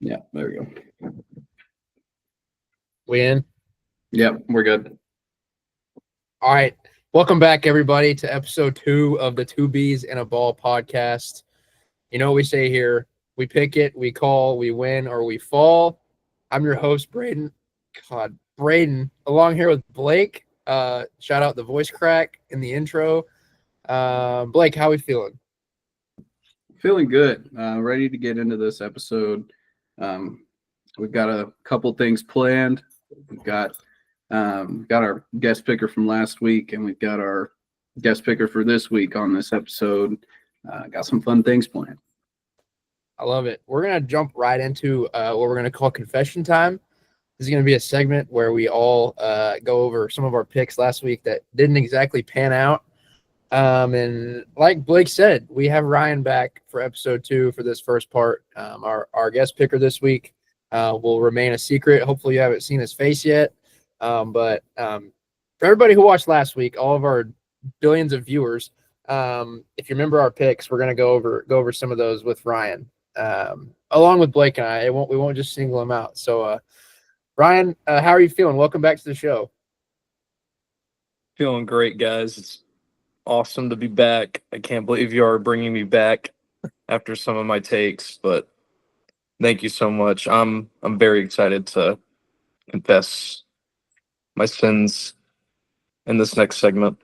Yeah, there we go. We in? Yep, we're good. All right. Welcome back, everybody, to episode 2 of the Two Bs in a Ball podcast. You know what we say here. We pick it, we call, we win, or we fall. I'm your host, Brayden. Brayden, along here with Blake. Shout out the voice crack in the intro. Blake, how we feeling? Feeling good. Ready to get into this episode. We've got a couple things planned. We've got our guest picker from last week, and we've got our guest picker for this week on this episode. Got some fun things planned. I love it. We're going to jump right into what we're going to call confession time. This is going to be a segment where we all go over some of our picks last week that didn't exactly pan out. And like Blake said, we have Ryan back for episode 2 for this first part. Our guest picker this week will remain a secret. Hopefully you haven't seen his face yet. But for everybody who watched last week, all of our billions of viewers, if you remember our picks, we're going to go over some of those with Ryan, along with Blake and I. We won't just single them out. So, Ryan, how are you feeling? Welcome back to the show. Feeling great, guys. It's awesome to be back. I can't believe you are bringing me back after some of my takes, but thank you so much. I'm very excited to confess my sins in this next segment.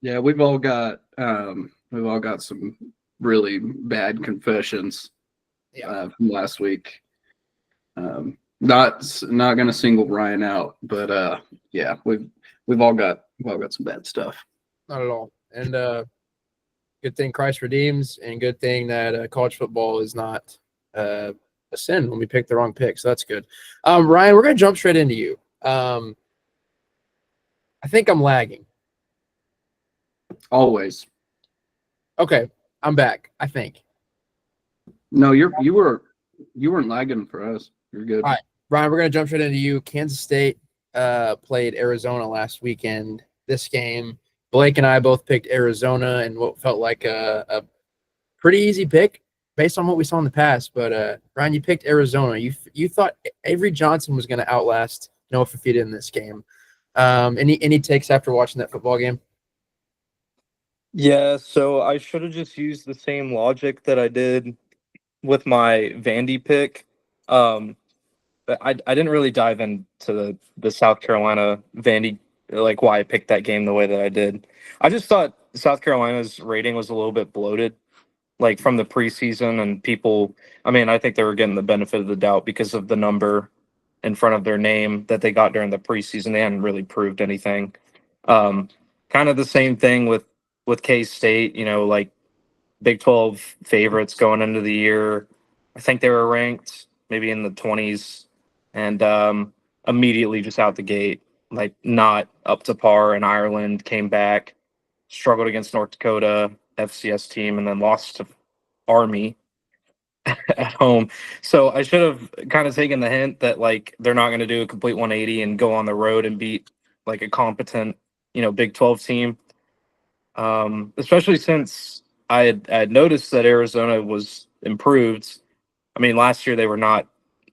Yeah, we've all got some really bad confessions from last week. Not gonna single Ryan out, but yeah, we've all got some bad stuff. Not at all. And good thing Christ redeems, and good thing that college football is not a sin when we pick the wrong pick. So that's good. Ryan, we're gonna jump straight into you. I think I'm lagging. Always. Okay, I'm back. I think. No, you weren't lagging for us. You're good. All right, Ryan, we're gonna jump straight into you. Kansas State played Arizona last weekend. This game, Blake and I both picked Arizona and what felt like a pretty easy pick based on what we saw in the past. But Ryan, you picked Arizona. You thought Avery Johnson was going to outlast Noah Fifita in this game. Any takes after watching that football game? Yeah, so I should have just used the same logic that I did with my Vandy pick. But I didn't really dive into the South Carolina Vandy, like why I picked that game the way that I did. I just thought South Carolina's rating was a little bit bloated, like from the preseason, and people, I mean, I think they were getting the benefit of the doubt because of the number in front of their name that they got during the preseason. They hadn't really proved anything. Kind of the same thing with K-State, like Big 12 favorites going into the year. I think they were ranked maybe in the 20s, and immediately just out the gate, like not up to par. And Ireland came back, struggled against North Dakota FCS team, and then lost to Army at home. So I should have kind of taken the hint that like they're not going to do a complete 180 and go on the road and beat like a competent, Big 12 team. Especially since I had noticed that Arizona was improved. I mean, last year they were not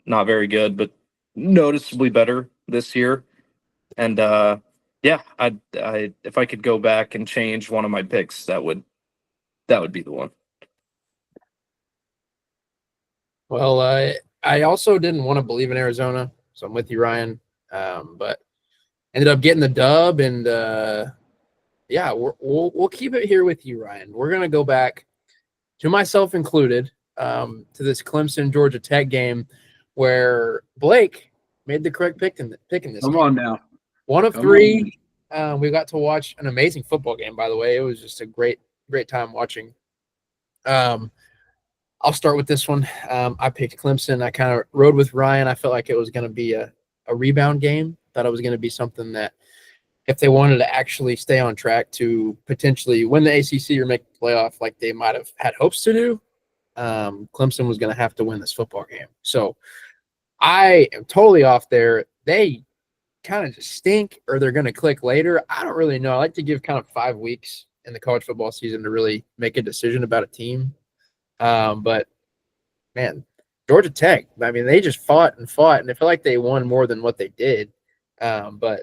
very good, but noticeably better this year. And yeah, I if I could go back and change one of my picks, that would be the one. Well, I also didn't want to believe in Arizona, so I'm with you, Ryan. But ended up getting the dub, and yeah, we'll keep it here with you, Ryan. We're gonna go back, to myself included, to this Clemson Georgia Tech game where Blake made the correct pick in this. Come on now. One of three. We got to watch an amazing football game, by the way. It was just a great time watching. I'll start with this one. I picked Clemson. I kind of rode with Ryan. I felt like it was going to be a rebound game. Thought it was going to be something that if they wanted to actually stay on track to potentially win the ACC or make the playoff like they might have had hopes to do, Clemson was going to have to win this football game. So I am totally off there. They kind of just stink, or they're going to click later. I don't really know. I like to give kind of 5 weeks in the college football season to really make a decision about a team. But man, Georgia Tech, I mean, they just fought, and I feel like they won more than what they did. But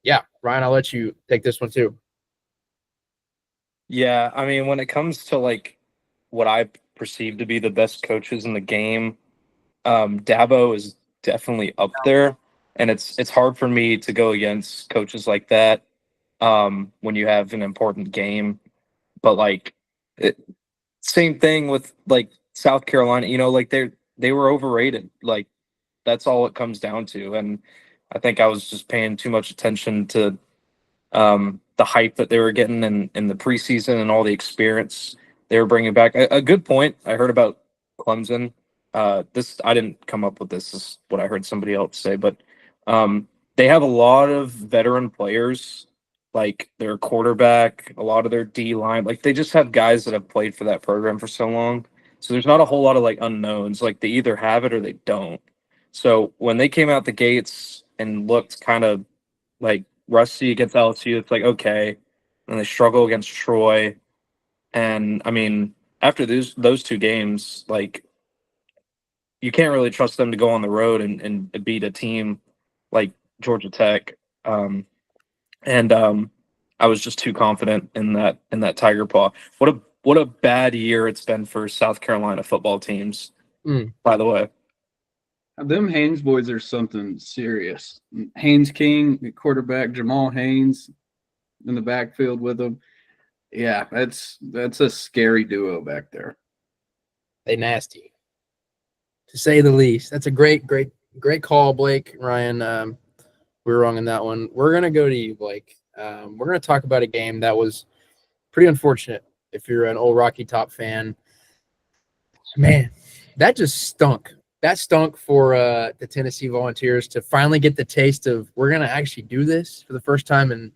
yeah, Ryan, I'll let you take this one too. Yeah, I mean, when it comes to like what I perceive to be the best coaches in the game, Dabo is definitely up there, and it's hard for me to go against coaches like that when you have an important game. But like, same thing with like South Carolina. Like they were overrated. Like that's all it comes down to. And I think I was just paying too much attention to the hype that they were getting in the preseason and all the experience they were bringing back. A good point I heard about Clemson. This I didn't come up with this. This is what I heard somebody else say, but they have a lot of veteran players, like their quarterback, a lot of their D line. Like they just have guys that have played for that program for so long. So there's not a whole lot of like unknowns. Like they either have it or they don't. So when they came out the gates and looked kind of like rusty against LSU, it's like okay, and they struggle against Troy. And I mean, after those two games, like you can't really trust them to go on the road and beat a team like Georgia Tech. And I was just too confident in that Tiger Paw. What a bad year it's been for South Carolina football teams. By the way, Them Haynes boys are something serious. Haynes King, the quarterback, Jamal Haynes in the backfield with him. Yeah, that's a scary duo back there. They nasty, to say the least. That's a great call, Blake. Ryan, we were wrong on that one. We're gonna go to you, Blake. We're gonna talk about a game that was pretty unfortunate. If you're an old Rocky Top fan, man, that just stunk. That stunk for the Tennessee Volunteers to finally get the taste of we're gonna actually do this for the first time in,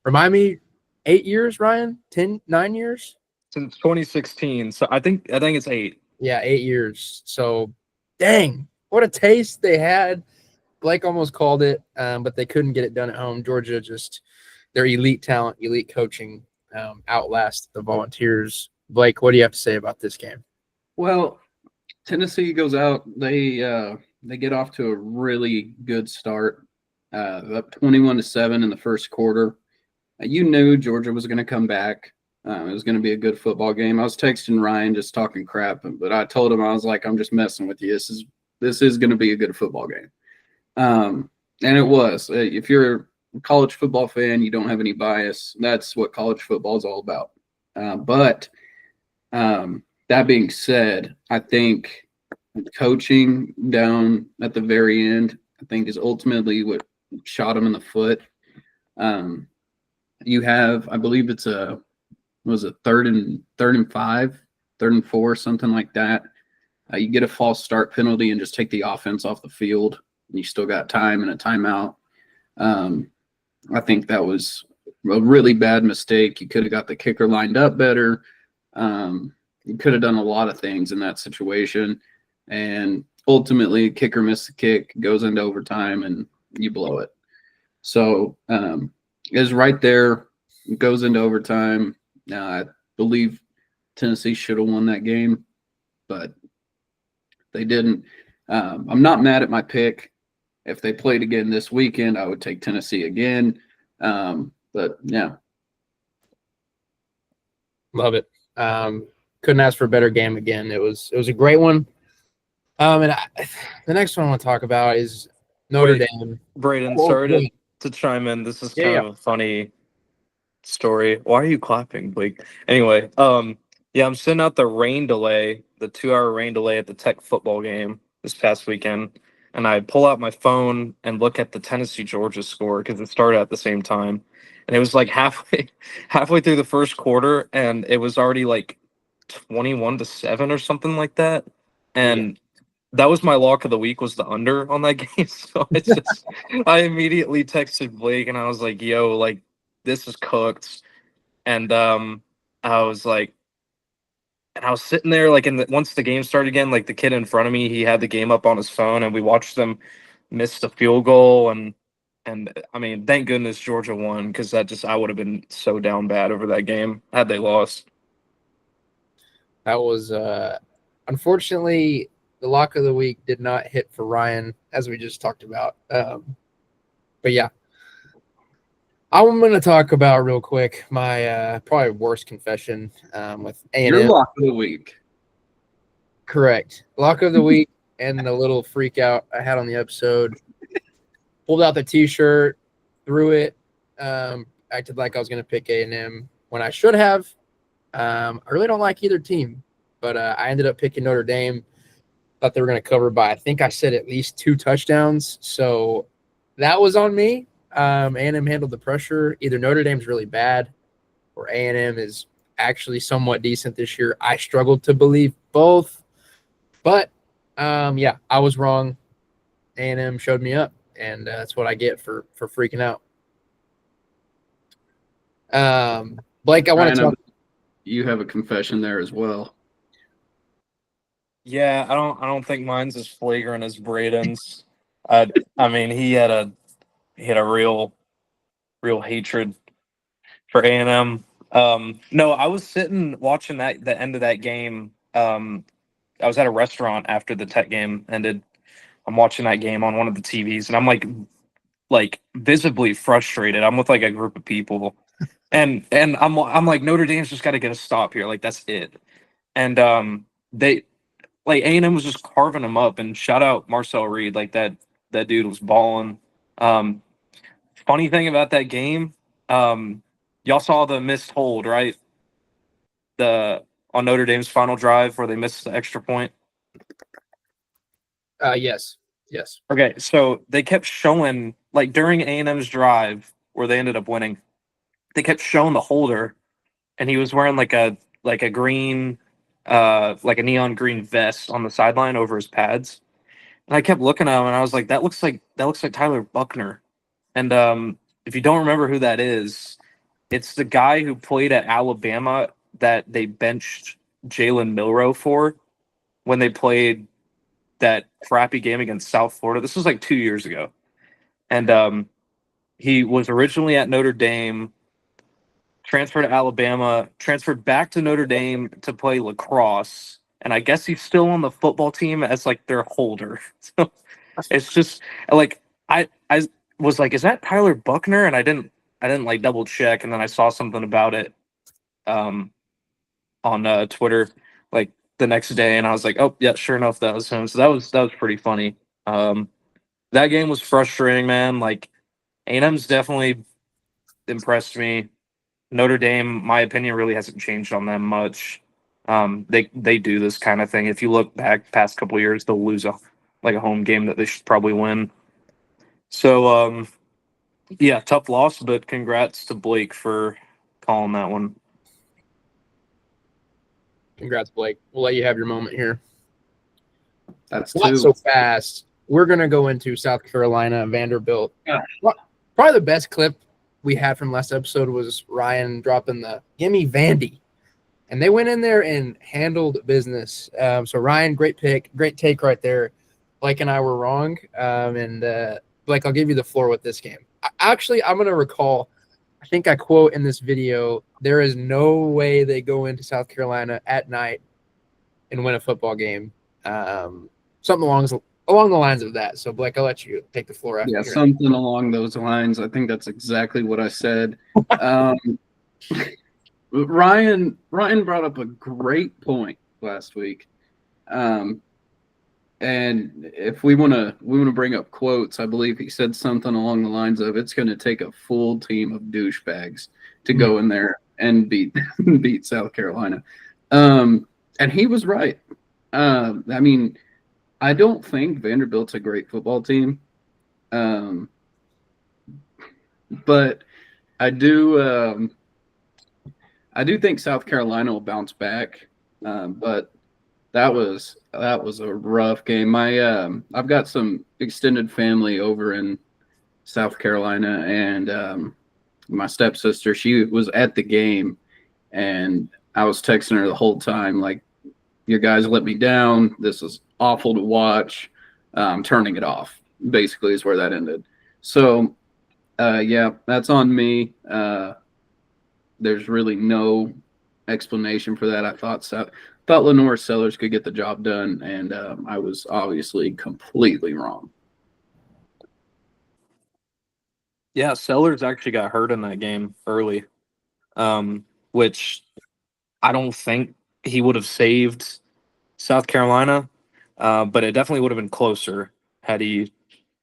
remind me, 8 years, Ryan? 9 years? since 2016, so I think it's 8. Yeah, 8 years. So, dang, what a taste they had. Blake almost called it, but they couldn't get it done at home. Georgia just, their elite talent, elite coaching outlast the Volunteers. Blake, what do you have to say about this game? Well, Tennessee goes out. They get off to a really good start, up 21-7 in the first quarter. You knew Georgia was going to come back. It was going to be a good football game. I was texting Ryan just talking crap, but I told him, I was like, I'm just messing with you. This is going to be a good football game. And it was. If you're a college football fan, you don't have any bias. That's what college football is all about. But that being said, I think coaching down at the very end, I think, is ultimately what shot him in the foot. You have, I believe it's third and 5, 3rd and 4, something like that. You get a false start penalty and just take the offense off the field. And you still got time and a timeout. I think that was a really bad mistake. You could have got the kicker lined up better. You could have done a lot of things in that situation. And ultimately, kicker missed the kick, goes into overtime, and you blow it. So it's right there, goes into overtime. I believe Tennessee should have won that game, but they didn't. I'm not mad at my pick. If they played again this weekend, I would take Tennessee again. But yeah. Love it. Couldn't ask for a better game again. It was a great one. The next one I want to talk about is Notre Dame. Brayden, sorry to chime in. This is kind of a funny story. Why are you clapping, Blake? Anyway, yeah, I'm sitting out the 2-hour rain delay at the Tech football game this past weekend, and I pull out my phone and look at the Tennessee-Georgia score because it started at the same time, and it was like halfway through the first quarter, and it was already like 21-7 or something like that, and that was my lock of the week, was the under on that game. So I immediately texted Blake and I was like, yo, like this is cooked. And I was like, and I was sitting there like once the game started again, like the kid in front of me, he had the game up on his phone and we watched them miss the field goal. And I mean, thank goodness Georgia won, because I would have been so down bad over that game had they lost. That was unfortunately the lock of the week did not hit for Ryan, as we just talked about. But yeah, I'm going to talk about real quick my probably worst confession with A&M. Your lock of the week. Correct. Lock of the week and the little freak out I had on the episode. Pulled out the T-shirt, threw it, acted like I was going to pick A&M when I should have. I really don't like either team, but I ended up picking Notre Dame. Thought they were going to cover by, I think I said at least 2 touchdowns. So that was on me. A&M handled the pressure. Either Notre Dame's really bad or A&M is actually somewhat decent this year. I struggled to believe both. But, yeah, I was wrong. A&M showed me up, and that's what I get for freaking out. Blake, I want to talk. You have a confession there as well. Yeah, I don't think mine's as flagrant as Brayden's. I mean, he had a real hatred for A&M. No, I was sitting watching the end of that game. I was at a restaurant after the Tech game ended. I'm watching that game on one of the TVs, and I'm like visibly frustrated. I'm with like a group of people, and I'm like, Notre Dame's just got to get a stop here. Like, that's it. And they like A&M was just carving them up. And shout out Marcel Reed, like that dude was balling. Funny thing about that game, y'all saw the missed hold, right? On Notre Dame's final drive where they missed the extra point. Yes. Okay, so they kept showing, like, during A&M's drive where they ended up winning, they kept showing the holder, and he was wearing like a green, like a neon green vest on the sideline over his pads. And I kept looking at him, and I was like, that looks like Tyler Buckner. And if you don't remember who that is, it's the guy who played at Alabama that they benched Jalen Milroe for when they played that crappy game against South Florida. This was like 2 years ago. And he was originally at Notre Dame, transferred to Alabama, transferred back to Notre Dame to play lacrosse. And I guess he's still on the football team as like their holder. So it's just like I was like, is that Tyler Buckner? And I didn't like double check, and then I saw something about it on Twitter like the next day, and I was like, oh yeah, sure enough, that was him. So that was pretty funny. That game was frustrating, man. Like, A&M's definitely impressed me. Notre Dame, my opinion, really hasn't changed on them much. They do this kind of thing. If you look back past couple of years, they'll lose a home game that they should probably win. So yeah, tough loss, but congrats to Blake for calling that one. Congrats, Blake. We'll let you have your moment here. That's Not 2. so fast. We're going to go into South Carolina, Vanderbilt. Yeah. Probably the best clip we had from last episode was Ryan dropping the gimme Vandy. And they went in there and handled business. So, Ryan, great pick. Great take right there. Blake and I were wrong. Blake, I'll give you the floor with this game. I'm going to recall, I think I quote in this video, there is no way they go into South Carolina at night and win a football game. Something along the lines of that. So, Blake, I'll let you take the floor after. Yeah, something along those lines. I think that's exactly what I said. Ryan brought up a great point last week. And if we want to bring up quotes, I believe he said something along the lines of, it's going to take a full team of douchebags to go in there and beat South Carolina. And he was right. I mean, I don't think Vanderbilt's a great football team. But I do think South Carolina will bounce back. But that was a rough game. I've got some extended family over in South Carolina, and my stepsister, she was at the game, and I was texting her the whole time, like, your guys let me down. This is awful to watch. Turning it off, basically, is where that ended. So, yeah, that's on me. There's really no explanation for that. I thought thought Lenore Sellers could get the job done, and I was obviously completely wrong. Yeah, Sellers actually got hurt in that game early, which I don't think he would have saved South Carolina, but it definitely would have been closer had he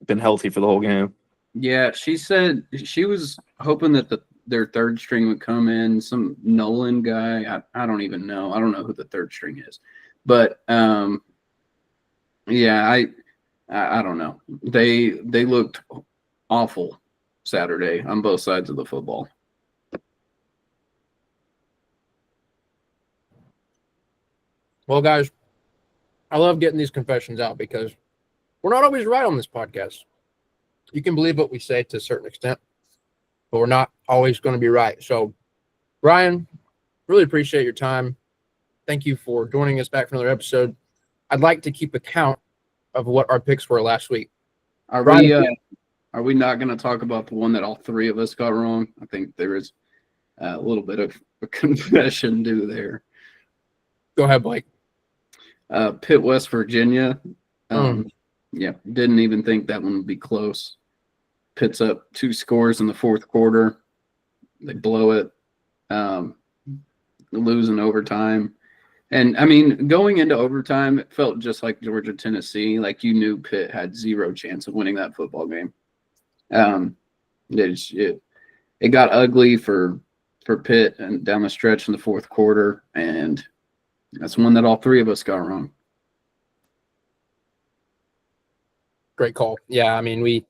been healthy for the whole game. Yeah, she said she was hoping that their third string would come in, some Nolan guy. I don't even know. I don't know who the third string is, but yeah, I don't know. They looked awful Saturday on both sides of the football. Well, guys, I love getting these confessions out because we're not always right on this podcast. You can believe what we say to a certain extent, but we're not always going to be right. So, Ryan, really appreciate your time. Thank you for joining us back for another episode. I'd like to keep a count of what our picks were last week. Are we not going to talk about the one that all three of us got wrong? I think there is a little bit of a confession due there. Go ahead, Blake. Pitt, West Virginia. Yeah, didn't even think that one would be close. Pitt's up 2 scores in the fourth quarter. They blow it, lose in overtime. And, I mean, going into overtime, it felt just like Georgia, Tennessee. Like, you knew Pitt had 0 chance of winning that football game. It got ugly for Pitt and down the stretch in the fourth quarter, and that's one that all three of us got wrong. Great call. Yeah, I mean,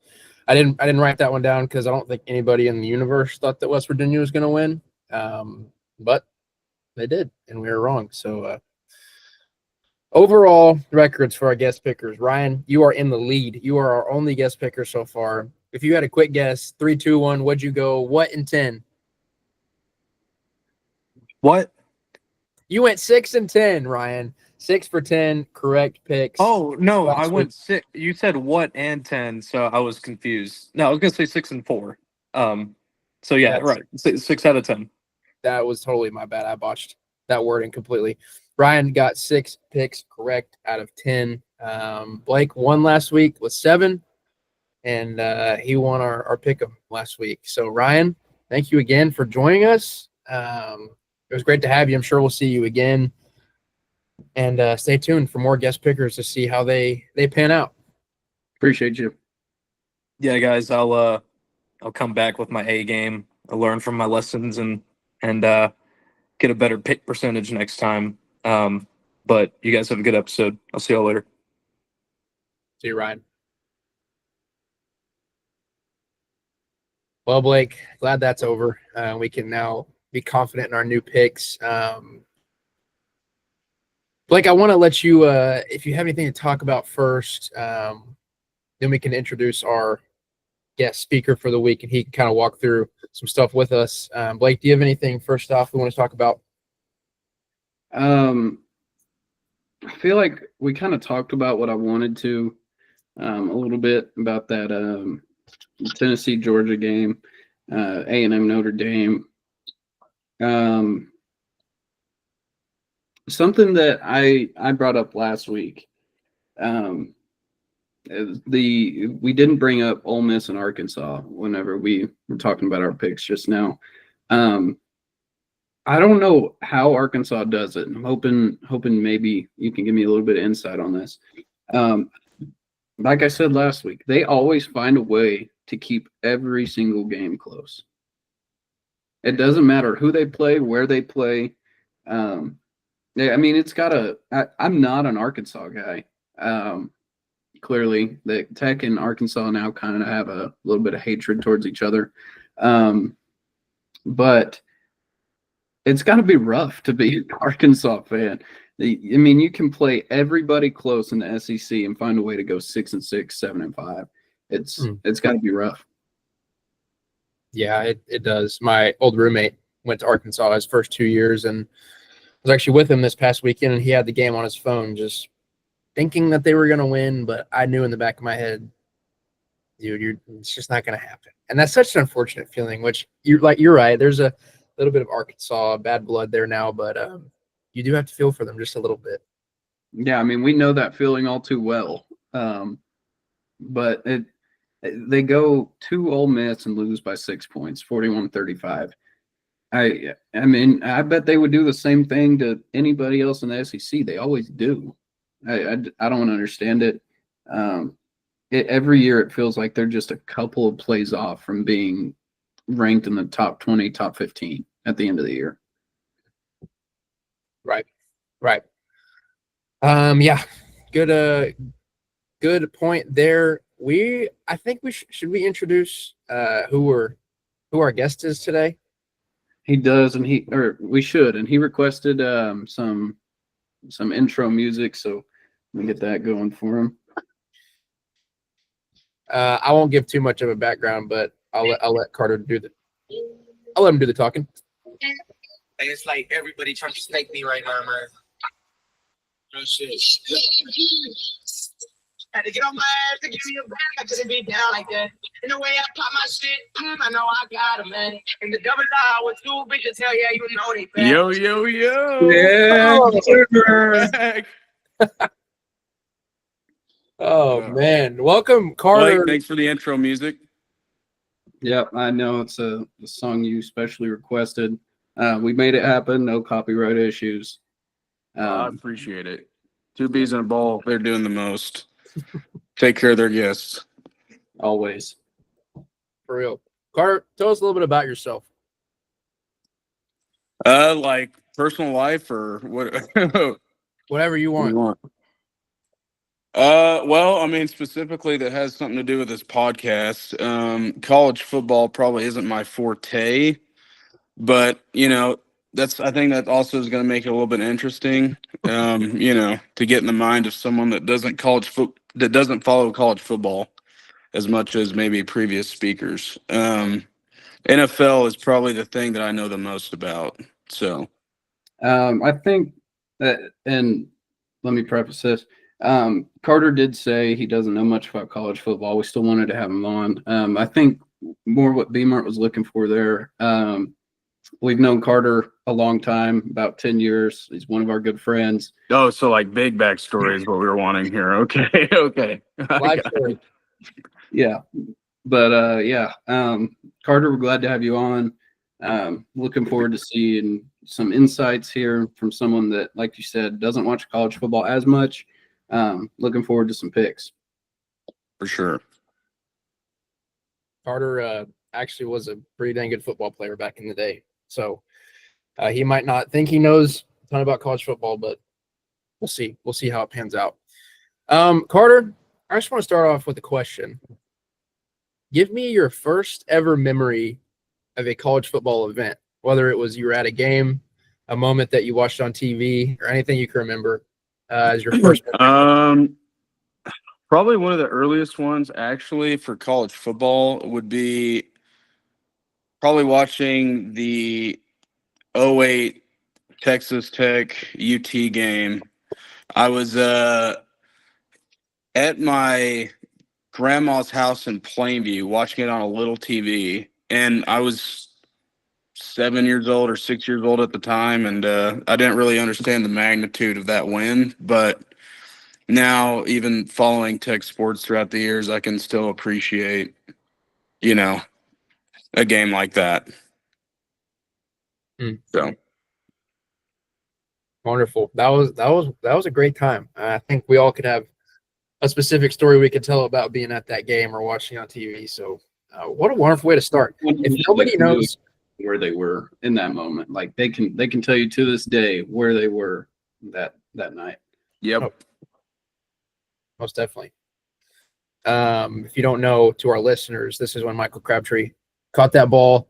I didn't write that one down because I don't think anybody in the universe thought that West Virginia was going to win, but they did, and we were wrong. So overall records for our guest pickers, Ryan, you are in the lead. You are our only guest picker so far. If you had a quick guess, 3, 2, 1, what'd you go? What in 10? What? You went 6 and 10, Ryan. 6 for 10 correct picks. Oh, no, I Last went week. 6. You said what and 10, so I was confused. No, I was going to say 6 and 4. So, yeah, right. 6 out of 10. That was totally my bad. I botched that wording completely. Ryan got 6 picks correct out of 10. Blake won last week with 7, and he won our pick 'em last week. So, Ryan, thank you again for joining us. It was great to have you. I'm sure we'll see you again. And stay tuned for more guest pickers to see how they pan out. Appreciate you. Yeah, guys, I'll come back with my A game. I'll learn from my lessons and get a better pick percentage next time. But you guys have a good episode. I'll see y'all later. See you, Ryan. Well, Blake, glad that's over. We can now be confident in our new picks. Blake, I want to let you, if you have anything to talk about first, then we can introduce our guest speaker for the week, and he can kind of walk through some stuff with us. Blake, do you have anything first off we want to talk about? I feel like we kind of talked about what I wanted to a little bit about that Tennessee Georgia game, A&M Notre Dame. Something that I brought up last week. We didn't bring up Ole Miss and Arkansas whenever we were talking about our picks just now. I don't know how Arkansas does it. I'm hoping maybe you can give me a little bit of insight on this. Like I said last week, they always find a way to keep every single game close. It doesn't matter who they play, where they play. I mean, it's got to – I'm not an Arkansas guy. Clearly, the Tech and Arkansas now kind of have a little bit of hatred towards each other. But it's got to be rough to be an Arkansas fan. I mean, you can play everybody close in the SEC and find a way to go 6-6, 7-5. It's got to be rough. Yeah, it does. My old roommate went to Arkansas his first 2 years, and I was actually with him this past weekend, and he had the game on his phone, just thinking that they were going to win. But I knew in the back of my head, dude, it's just not going to happen. And that's such an unfortunate feeling. Which you're right. There's a little bit of Arkansas bad blood there now, but you do have to feel for them just a little bit. Yeah, I mean, we know that feeling all too well. But they go to Ole Miss and lose by 6 points, 41-35. I mean, I bet they would do the same thing to anybody else in the SEC. They always do. I don't understand it. Every year it feels like they're just a couple of plays off from being ranked in the top 20, top 15 at the end of the year. Right. Yeah, good point there. I think should we introduce who our guest is today? He does, and we should, and he requested some intro music, so let me get that going for him. I won't give too much of a background, but I'll let Carter do I'll let him do the talking. It's like everybody trying to snake me right now, man. No shit. Had to get on my ass to give me a back. I couldn't be down like that. And the way I pop my shit, I know I got him, man. And the double I was too big to tell, yeah, you know they bad. Yo. Yeah, Back. Oh Yeah. man, welcome, Carter. Blake, thanks for the intro music. Yep, I know it's a song you specially requested. We made it happen. No copyright issues. I appreciate it. Two bees in a ball. They're doing the most. Take care of their guests. Always. For real. Carter, tell us a little bit about yourself. Like personal life or what? Whatever you What do want. you want? Well, I mean, specifically that has something to do with this podcast. College football probably isn't my forte, but I think that also is going to make it a little bit interesting. To get in the mind of someone that doesn't follow college football as much as maybe previous speakers. NFL is probably the thing that I know the most about. So, I think that, and let me preface this. Carter did say he doesn't know much about college football. We still wanted to have him on. I think more what B-Mart was looking for there. We've known Carter a long time, about 10 years. He's one of our good friends. oh, so like big backstory is what we were wanting here. Okay, okay. Life story. Yeah. But Carter, we're glad to have you on. Looking forward to seeing some insights here from someone that, like you said, doesn't watch college football as much. Looking forward to some picks. For sure. Carter actually was a pretty dang good football player back in the day. So he might not think he knows a ton about college football, but we'll see. We'll see how it pans out. Carter, I just want to start off with a question. Give me your first ever memory of a college football event, whether it was you were at a game, a moment that you watched on TV, or anything you can remember as your first memory. Probably one of the earliest ones actually for college football would be probably watching the '08 Texas Tech UT game. I was at my grandma's house in Plainview watching it on a little TV, and I was 7 years old or 6 years old at the time, and I didn't really understand the magnitude of that win, but now even following Tech sports throughout the years, I can still appreciate, a game like that. So Wonderful. That was a great time. I think we all could have a specific story we could tell about being at that game or watching on TV. So what a wonderful way to start. If nobody knows where they were in that moment, like they can tell you to this day where they were that night. yep. Oh, most definitely. If you don't know, to our listeners, this is when Michael Crabtree caught that ball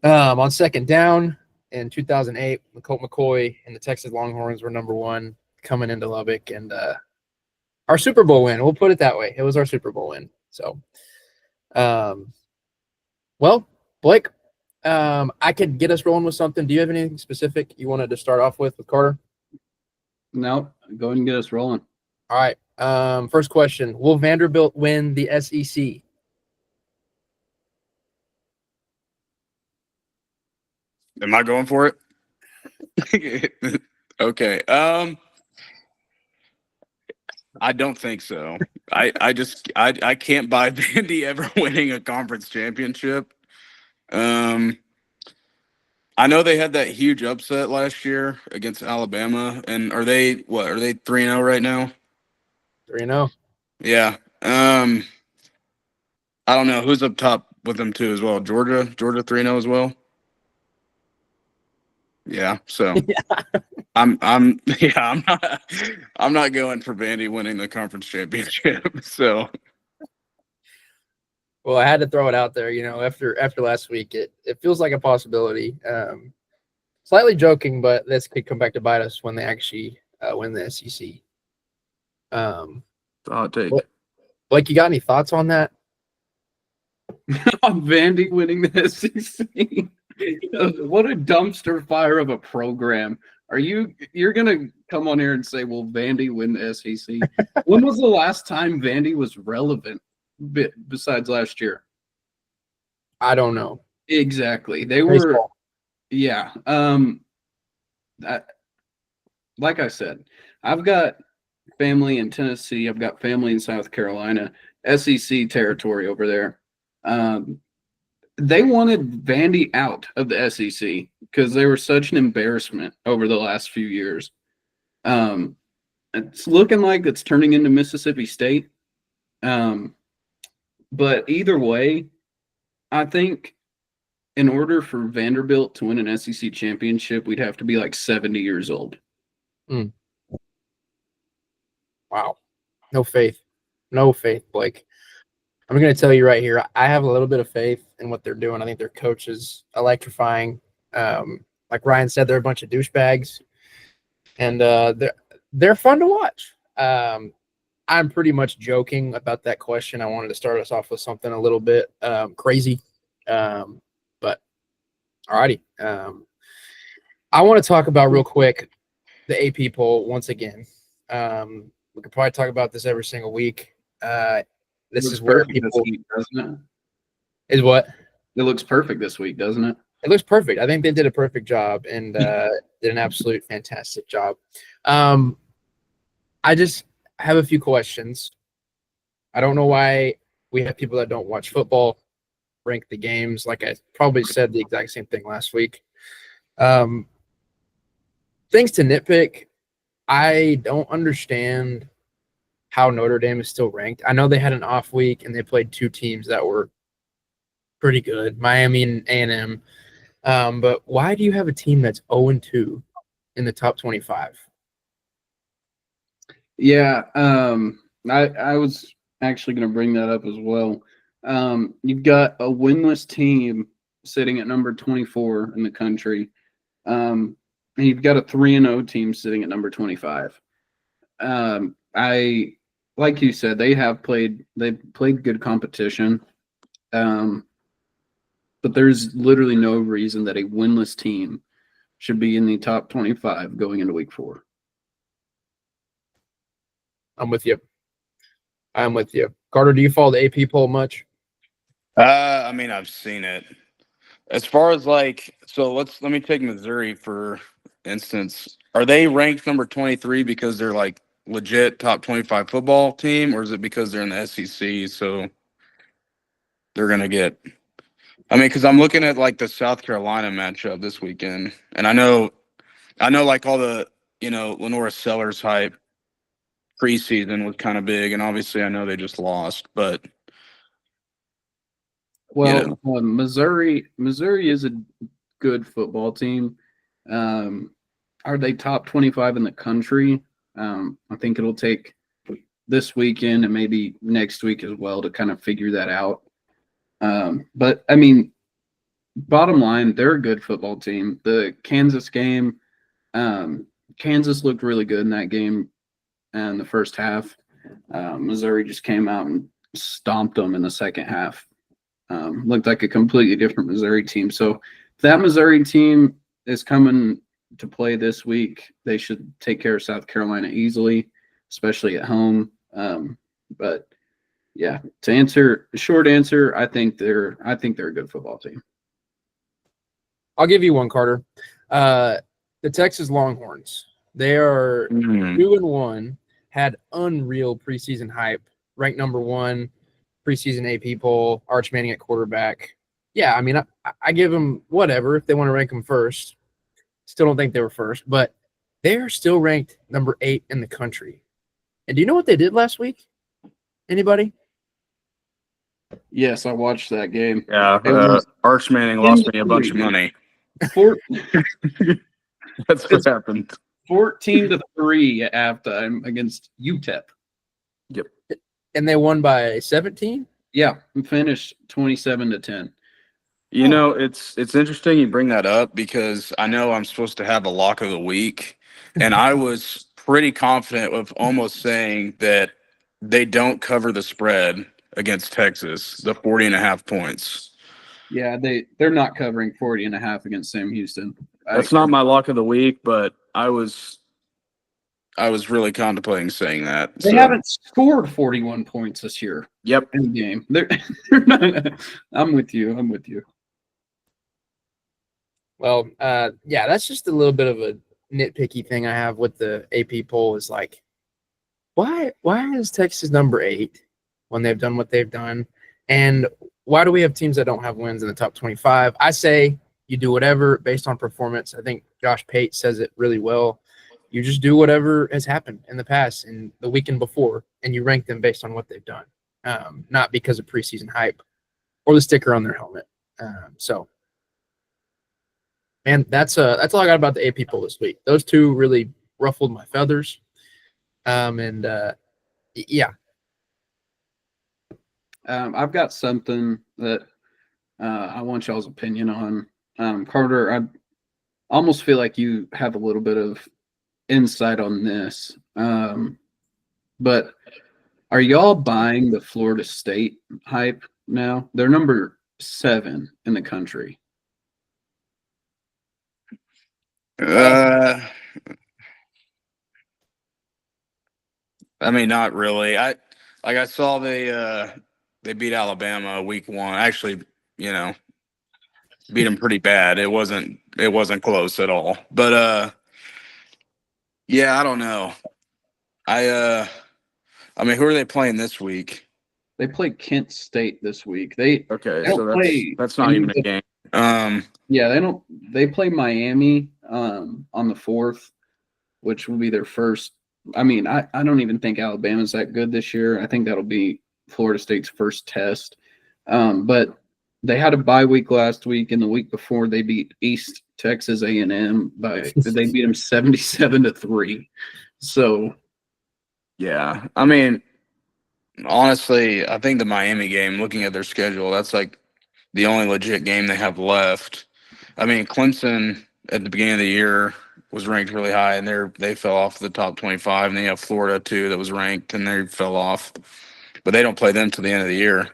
on second down in 2008. Colt McCoy and the Texas Longhorns were number one coming into Lubbock, and our Super Bowl win. We'll put it that way. It was our Super Bowl win. So, well, Blake, I could get us rolling with something. Do you have anything specific you wanted to start off with Carter? No, go ahead and get us rolling. All right. First question: will Vanderbilt win the SEC? Am I going for it? Okay. I don't think so. I can't buy Vandy ever winning a conference championship. I know they had that huge upset last year against Alabama, and are they 3-0 right now? 3-0. Yeah. I don't know who's up top with them too as well. Georgia 3-0 as well. Yeah. So I'm not going for Vandy winning the conference championship. So Well, I had to throw it out there. After last week, it feels like a possibility. Slightly joking, but this could come back to bite us when they actually win the SEC. hot take. Blake, you got any thoughts on that? On Vandy winning the SEC. What a dumpster fire of a program. You're gonna come on here and say, "Will Vandy win the SEC?" When was the last time Vandy was relevant besides last year? I don't know. Exactly. They were, Baseball. yeah. Like I said, I've got family in Tennessee. I've got family in South Carolina, SEC territory over there. They wanted Vandy out of the SEC because they were such an embarrassment over the last few years. It's looking like it's turning into Mississippi State. But either way, I think in order for Vanderbilt to win an SEC championship, we'd have to be like 70 years old. Wow. No faith, Blake. I'm going to tell you right here, I have a little bit of faith in what they're doing. I think their coach is electrifying. Like Ryan said, they're a bunch of douchebags, and they're fun to watch. I'm pretty much joking about that question. I wanted to start us off with something a little bit crazy, but alrighty. I want to talk about real quick the AP poll once again. We could probably talk about this every single week. This is where people this week, doesn't it? Is what? It looks perfect this week, doesn't it? It looks perfect. I think they did a perfect job and did an absolute fantastic job. I just have a few questions. I don't know why we have people that don't watch football rank the games. Like I probably said the exact same thing last week. Things to nitpick. I don't understand how Notre Dame is still ranked. I know they had an off week and they played two teams that were pretty good, Miami and A&M. But why do you have a team that's 0-2 in the top 25? Yeah, I was actually going to bring that up as well. You've got a winless team sitting at number 24 in the country, and you've got a 3-0 team sitting at number 25. Like you said, they've played good competition, but there's literally no reason that a winless team should be in the top 25 going into week 4. I'm with you. Carter, do you follow the AP poll much? I mean, I've seen it. As far as let me take Missouri for instance. Are they ranked number 23 because they're like legit top 25 football team, or is it because they're in the SEC? So they're gonna get. I mean, because I'm looking at like the South Carolina matchup this weekend, and I know like all the Lenora Sellers hype preseason was kind of big, and obviously I know they just lost, but well, Missouri is a good football team. Are they top 25 in the country? I think it'll take this weekend and maybe next week as well to kind of figure that out. But I mean, bottom line, they're a good football team. The Kansas game, Kansas looked really good in that game in the first half. Missouri just came out and stomped them in the second half. Looked like a completely different Missouri team. So if that Missouri team is coming to play this week, they should take care of South Carolina easily, especially at home. But yeah, to answer the short answer, I think they're a good football team. I'll give you one, Carter. The Texas Longhorns. They are Mhm. 2-1, had unreal preseason hype, ranked number 1 preseason AP poll, Arch Manning at quarterback. Yeah, I mean, I give them whatever if they want to rank them first. Still don't think they were first, but they are still ranked number 8 in the country. And do you know what they did last week? Anybody? Yes, I watched that game. Yeah, It was Arch Manning lost me a bunch of money. four, That's what happened. 14-3 at halftime against UTEP. Yep. And they won by 17? Yeah, we finished 27-10. You know, it's interesting you bring that up because I know I'm supposed to have a lock of the week, and I was pretty confident of almost saying that they don't cover the spread against Texas, the 40.5 points. Yeah, they're not covering 40.5 against Sam Houston. That's not my lock of the week, but I was really contemplating saying that. They haven't scored 41 points this year. Yep. In the game. They're not, I'm with you. Well, yeah, that's just a little bit of a nitpicky thing I have with the AP poll is like, why is Texas number 8 when they've done what they've done? And why do we have teams that don't have wins in the top 25? I say you do whatever based on performance. I think Josh Pate says it really well. You just do whatever has happened in the past and the weekend before, and you rank them based on what they've done, not because of preseason hype or the sticker on their helmet. So, man, that's all I got about the AP poll this week. Those two really ruffled my feathers. Yeah. I've got something that I want y'all's opinion on. Carter, I almost feel like you have a little bit of insight on this. But are y'all buying the Florida State hype now? They're number 7 in the country. I mean, not really. I saw they beat Alabama week 1. Actually, beat them pretty bad. It wasn't close at all. But yeah, I don't know. I mean, who are they playing this week? They play Kent State this week. Okay, don't so play that's not even a game. Yeah, they don't. They play Miami on the 4th, which will be their first. I mean, I don't even think Alabama's that good this year. I think that'll be Florida State's first test. But they had a bye week last week, and the week before they beat East Texas A&M they beat them 77-3. So, yeah, I mean, honestly, I think the Miami game, looking at their schedule, that's like the only legit game they have left. I mean, Clemson at the beginning of the year was ranked really high, and they fell off the top 25. And they have Florida too that was ranked, and they fell off. But they don't play them till the end of the year.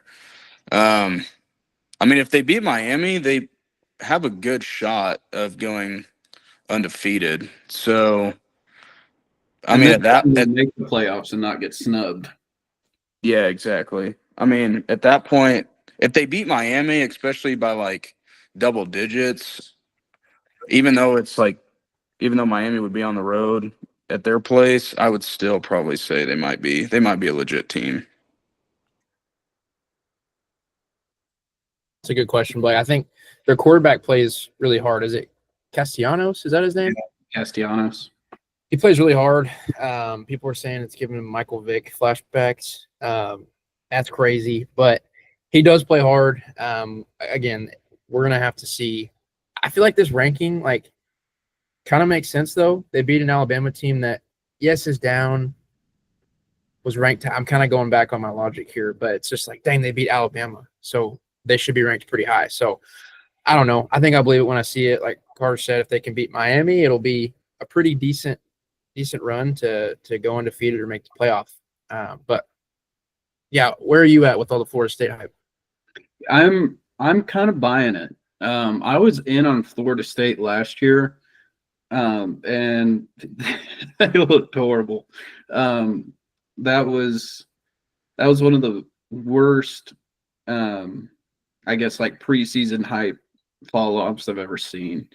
I mean, if they beat Miami, they have a good shot of going undefeated. So, I mean, make the playoffs and not get snubbed. Yeah, exactly. I mean, at that point, if they beat Miami, especially by like double digits, even though Miami would be on the road at their place, I would still probably say they might be a legit team. That's a good question, Blake. I think their quarterback plays really hard. Is it Castellanos? Is that his name? Castellanos. He plays really hard. People are saying it's giving him Michael Vick flashbacks. That's crazy, but he does play hard. Again, we're going to have to see. I feel like this ranking, kind of makes sense, though. They beat an Alabama team that, yes, is down, was ranked. I'm kind of going back on my logic here, but it's just like, dang, they beat Alabama. So they should be ranked pretty high. So I don't know. I think I believe it when I see it. Like Carter said, if they can beat Miami, it'll be a pretty decent run to go undefeated or make the playoff. But yeah, where are you at with all the Florida State hype? I'm kind of buying it. I was in on Florida State last year, and they looked horrible. That was one of the worst, I guess, preseason hype follow-ups I've ever seen.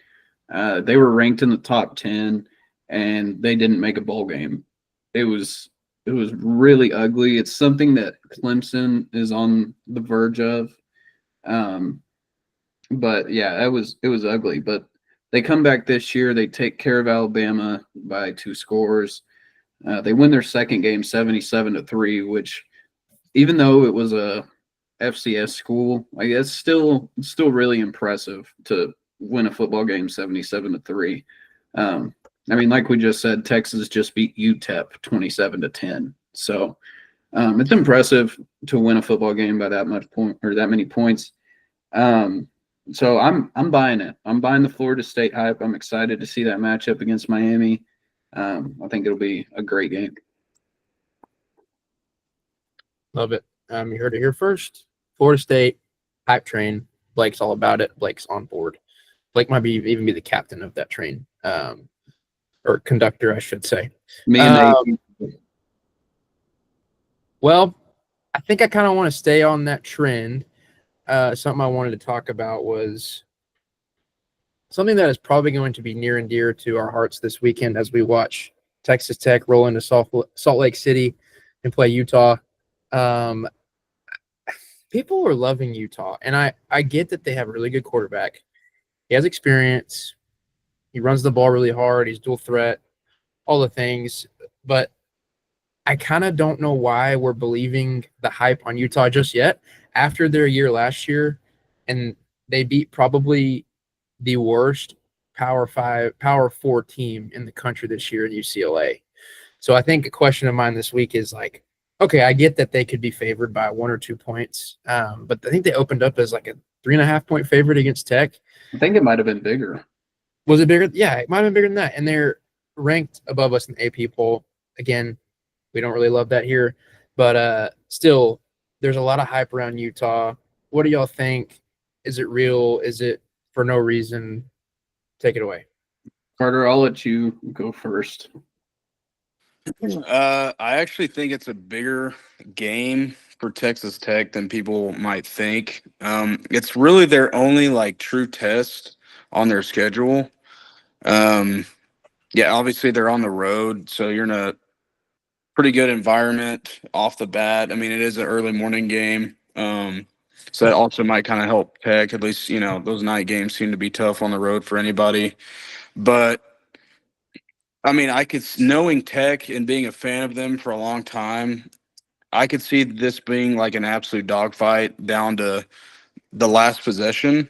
They were ranked in the top 10. and they didn't make a bowl game. It was really ugly. It's something that Clemson is on the verge of. But yeah, it was ugly. But they come back this year. They take care of Alabama by 2 scores. They win their second game 77-3, which even though it was a FCS school, I guess still really impressive to win a football game 77-3. I mean, like we just said, Texas just beat UTEP 27-10. So it's impressive to win a football game by that much point or that many points. So I'm buying it. I'm buying the Florida State hype. I'm excited to see that matchup against Miami. I think it'll be a great game. Love it. You heard it here first. Florida State hype train. Blake's all about it. Blake's on board. Blake might even be the captain of that train, or conductor, I should say. Me and Well, I think I kind of want to stay on that trend. Something I wanted to talk about was something that is probably going to be near and dear to our hearts this weekend as we watch Texas Tech roll into Salt Lake City and play Utah. People are loving Utah, and I get that they have a really good quarterback. He has experience. He runs the ball really hard. He's dual threat, all the things. But I kind of don't know why we're believing the hype on Utah just yet after their year last year, and they beat probably the worst Power 4 team in the country this year in UCLA. So I think a question of mine this week is like, okay, I get that they could be favored by 1 or 2 points, but I think they opened up as like a 3.5 point favorite against Tech. I think it might have been bigger. Was it bigger? Yeah, it might have been bigger than that. And they're ranked above us in the AP poll. Again, we don't really love that here, but still, there's a lot of hype around Utah. What do y'all think? Is it real? Is it for no reason? Take it away. Carter, I'll let you go first. I actually think it's a bigger game for Texas Tech than people might think. It's really their only like true test on their schedule. Yeah, obviously they're on the road, so you're in a pretty good environment off the bat. I mean, it is an early morning game. So that also might kind of help Tech. At least, those night games seem to be tough on the road for anybody. But I mean, knowing Tech and being a fan of them for a long time, I could see this being like an absolute dogfight down to the last possession.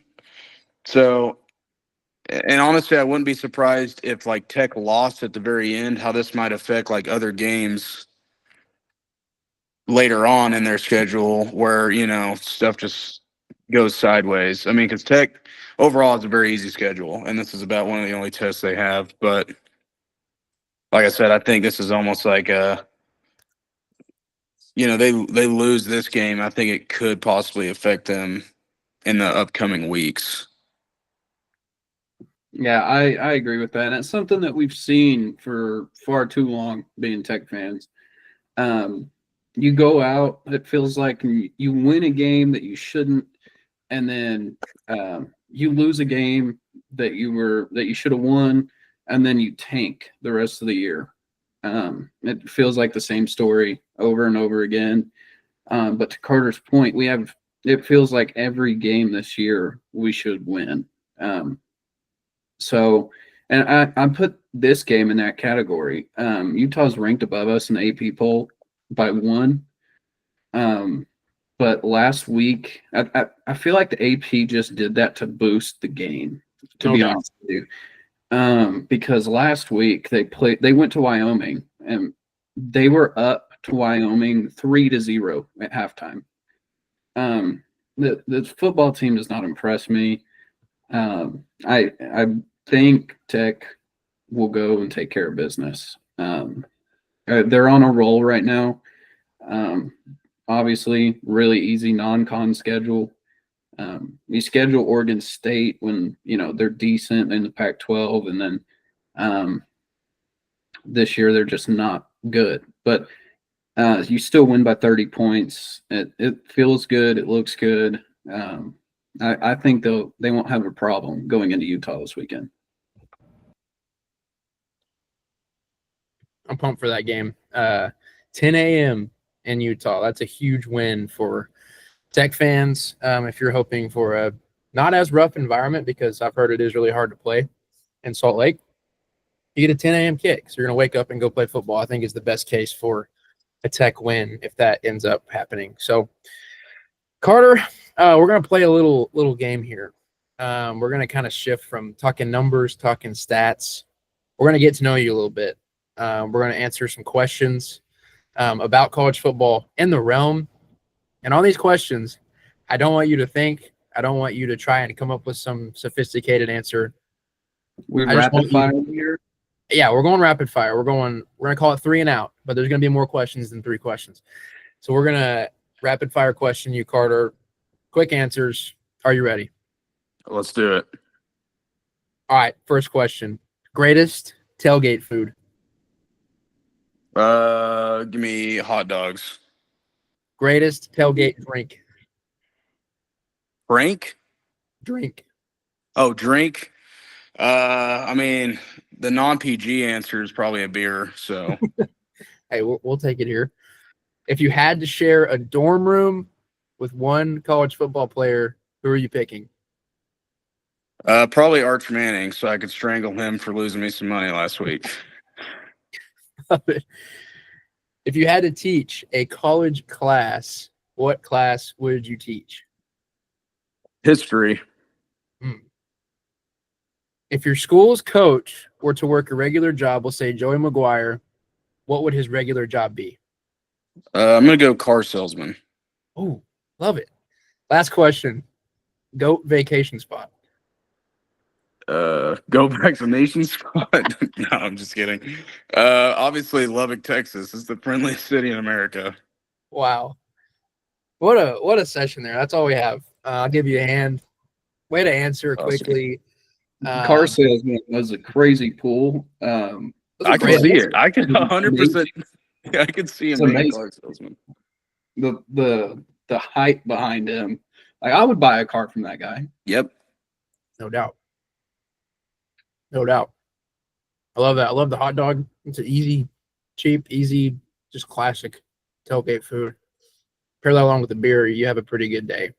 So, and honestly, I wouldn't be surprised if like Tech lost at the very end, how this might affect like other games later on in their schedule where, stuff just goes sideways. I mean, because Tech overall is a very easy schedule, and this is about one of the only tests they have. But like I said, I think this is almost like they lose this game. I think it could possibly affect them in the upcoming weeks. Yeah, I agree with that. And it's something that we've seen for far too long being Tech fans. You go out, it feels like you win a game that you shouldn't, and then you lose a game that you should have won, and then you tank the rest of the year. It feels like the same story over and over again. But to Carter's point, it feels like every game this year we should win. So, and I put this game in that category. Utah's ranked above us in the AP poll by 1. But last week, I feel like the AP just did that to boost the game, to be honest with you. Because last week they went to Wyoming and they were up to Wyoming 3-0 at halftime. The football team does not impress me. I think Tech will go and take care of business. They're on a roll right now. Obviously, really easy non-con schedule. You schedule Oregon State when they're decent in the Pac-12, and then this year they're just not good. But you still win by 30 points. It feels good. It looks good. I think they won't have a problem going into Utah this weekend. I'm pumped for that game. 10 a.m. in Utah. That's a huge win for Tech fans. If you're hoping for a not as rough environment, because I've heard it is really hard to play in Salt Lake, you get a 10 a.m. kick. So you're going to wake up and go play football. I think is the best case for a Tech win if that ends up happening. So, Carter, we're going to play a little game here. We're going to kind of shift from talking numbers, talking stats. We're going to get to know you a little bit. We're going to answer some questions about college football in the realm. And on these questions, I don't want you to think. I don't want you to try and come up with some sophisticated answer. We I just rapid want you- fire here. Yeah, we're going rapid fire. We're going to call it 3 and out, but there's going to be more questions than 3 questions. So we're going to rapid fire question you, Carter. Quick answers. Are you ready? Let's do it. All right. First question. Greatest tailgate food? Give me hot dogs. Greatest tailgate drink? Frank? Drink. Oh, drink. I mean, the non-PG answer is probably a beer. So Hey, we'll take it here. If you had to share a dorm room with one college football player, who are you picking? probably Arch Manning, so I could strangle him for losing me some money last week. If you had to teach a college class, what class would you teach? History. If your school's coach were to work a regular job, we'll say Joey McGuire, what would his regular job be? I'm gonna go car salesman. Oh, love it. Last question. Goat vacation spot. Go vaccination spot. No, I'm just kidding. Obviously Lubbock, Texas is the friendliest city in America. Wow. What a session there. That's all we have. I'll give you a hand. Way to answer Awesome. quickly. Car salesman was a crazy pool. I can see it. I can It's 100%. I can see him It's being a amazing. car salesman. The hype behind him. Like, I would buy a car from that guy. Yep. No doubt. No doubt. I love that. I love the hot dog. It's an easy, cheap, easy, just classic tailgate food. Pair that along with the beer, you have a pretty good day.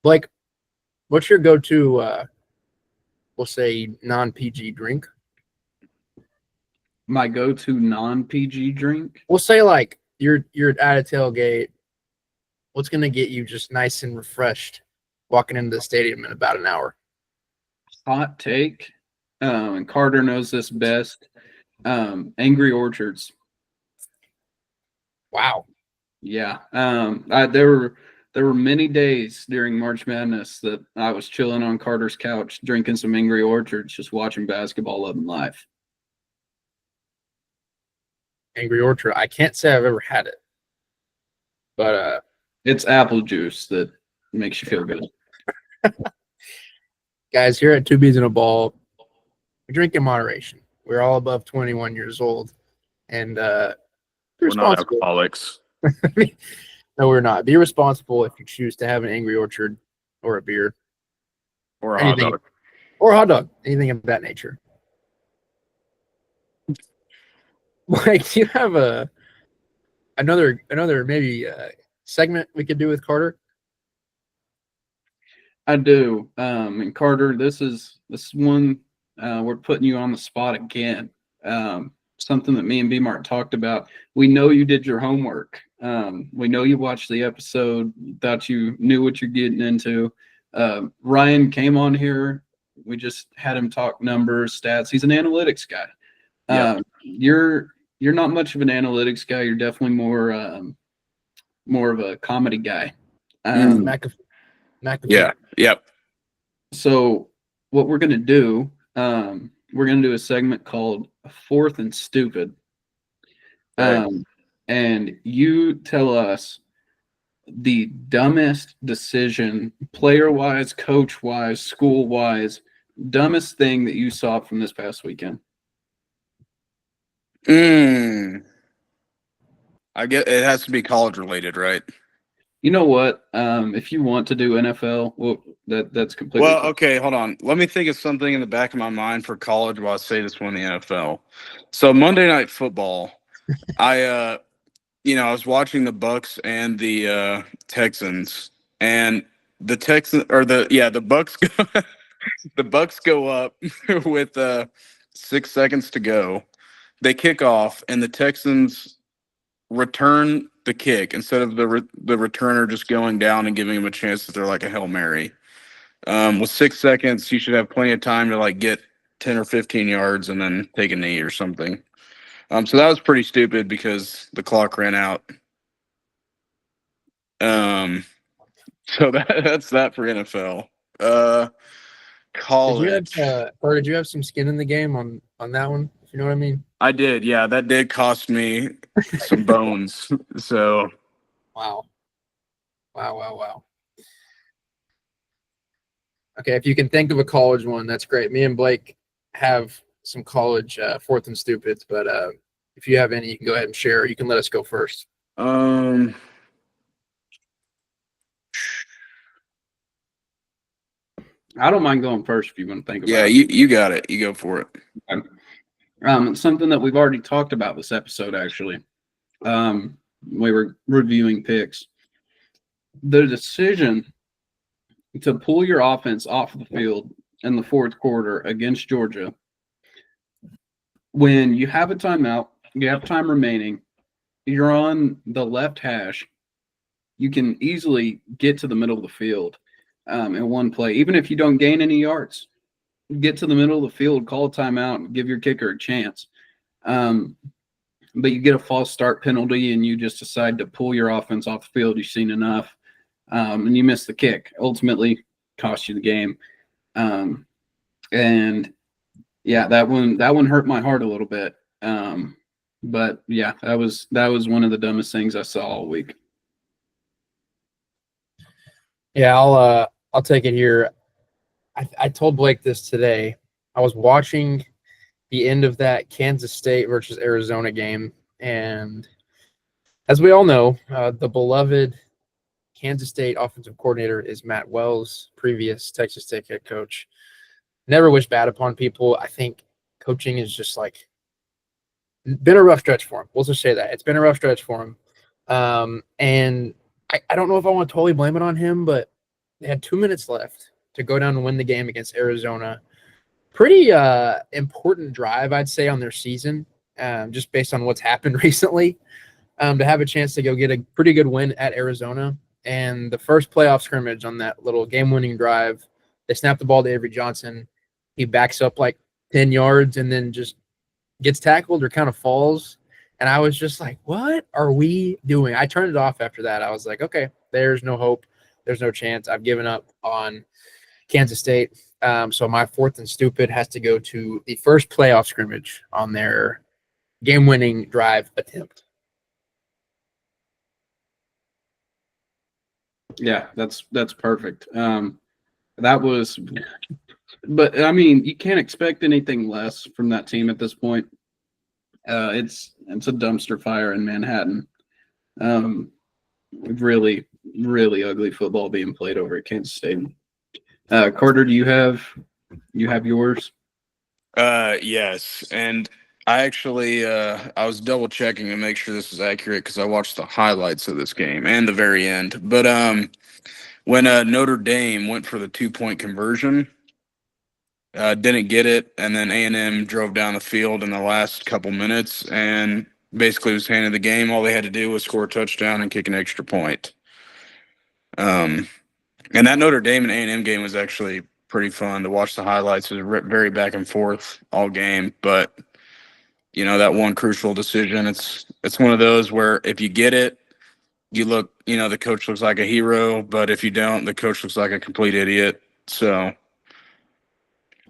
Blake, what's your go-to, we'll say, non-PG drink? My go-to non-PG drink. We'll say like you're at a tailgate. What's going to get you just nice and refreshed walking into the stadium in about an hour? Hot take. And Carter knows this best. Angry Orchards. Wow. Yeah. There were many days during March Madness that I was chilling on Carter's couch, drinking some Angry Orchards, just watching basketball, loving life. Angry Orchard. I can't say I've ever had it. But It's apple juice that makes you feel good. guys, here at Two Bees in a Ball, we drink in moderation. We're all above 21 years old. And be We're not responsible. alcoholics. No, we're not. Be responsible if you choose to have an Angry Orchard or a beer Or a hot Anything. dog. or a hot dog, anything of that nature. Like, do you have another maybe segment we could do with Carter? I do. And Carter, this is one we're putting you on the spot again. Something that me and B-Mart talked about. We know you did your homework. We know you watched the episode, thought you knew what you're getting into. Ryan came on here. We just had him talk numbers, stats. He's an analytics guy. Yeah. You're not much of an analytics guy. You're definitely more of a comedy guy. McAfee. Yeah. Yep. So what we're gonna do, we're gonna do a segment called Fourth and Stupid. Okay. And you tell us the dumbest decision, player-wise, coach-wise, school-wise, dumbest thing that you saw from this past weekend. I get it has to be college related, right? You know what? If you want to do NFL, well, that's completely Well, fine. okay, hold on. Let me think of something in the back of my mind for college while I say this one in the NFL. So Monday Night Football, I I was watching the Bucks and the Texans, and the Texans or the Bucks go, the Bucks go up with 6 seconds to go. They kick off, and the Texans return the kick instead of the returner just going down and giving him a chance to throw like a Hail Mary. With 6 seconds, you should have plenty of time to like get 10 or 15 yards and then take a knee or something. So that was pretty stupid because the clock ran out. So that's that for NFL. College. Did you have some skin in the game on that one? If you know what I mean. I did, yeah. That did cost me some bones. So Wow. Okay, if you can think of a college one, that's great. Me and Blake have some college fourth and stupids, but if you have any, you can go ahead and share. You can let us go first. I don't mind going first if you want to think about yeah, it. you got it. You go for it. It's something that we've already talked about this episode, actually. We were reviewing picks. The decision to pull your offense off the field in the fourth quarter against Georgia, when you have a timeout, you have time remaining, you're on the left hash, you can easily get to the middle of the field in one play. Even if you don't gain any yards, get to the middle of the field, call a timeout, and give your kicker a chance. But you get a false start penalty and you just decide to pull your offense off the field. You've seen enough, and you miss the kick. Ultimately, cost you the game. And yeah, that one hurt my heart a little bit. But yeah, that was one of the dumbest things I saw all week. Yeah, I'll take it here. I told Blake this today. I was watching the end of that Kansas State versus Arizona game, and as we all know, the beloved Kansas State offensive coordinator is Matt Wells, previous Texas Tech head coach. Never wish bad upon people. I think coaching is just like been a rough stretch for him. We'll just say that. It's been a rough stretch for him. And I don't know if I want to totally blame it on him, but they had 2 minutes left to go down and win the game against Arizona. Pretty important drive, I'd say, on their season, just based on what's happened recently, to have a chance to go get a pretty good win at Arizona. And the first playoff scrimmage on that little game-winning drive, they snap the ball to Avery Johnson. He backs up like 10 yards and then just gets tackled or kind of falls. And I was just like, what are we doing? I turned it off after that. I was like, okay, there's no hope. There's no chance. I've given up on Kansas State. So my fourth and stupid has to go to the first playoff scrimmage on their game-winning drive attempt. Yeah, that's perfect. That was, but I mean, you can't expect anything less from that team at this point. It's a dumpster fire in Manhattan. Really, really ugly football being played over at Kansas State. Carter, do you have yours? Yes, and I actually I was double checking to make sure this is accurate because I watched the highlights of this game and the very end. But when Notre Dame went for the 2-point conversion, didn't get it, and then A&M drove down the field in the last couple minutes and basically was handed the game. All they had to do was score a touchdown and kick an extra point. And that Notre Dame and A&M game was actually pretty fun to watch the highlights. It was very back and forth all game, but that one crucial decision, it's one of those where if you get it, you look, the coach looks like a hero, but if you don't, the coach looks like a complete idiot. So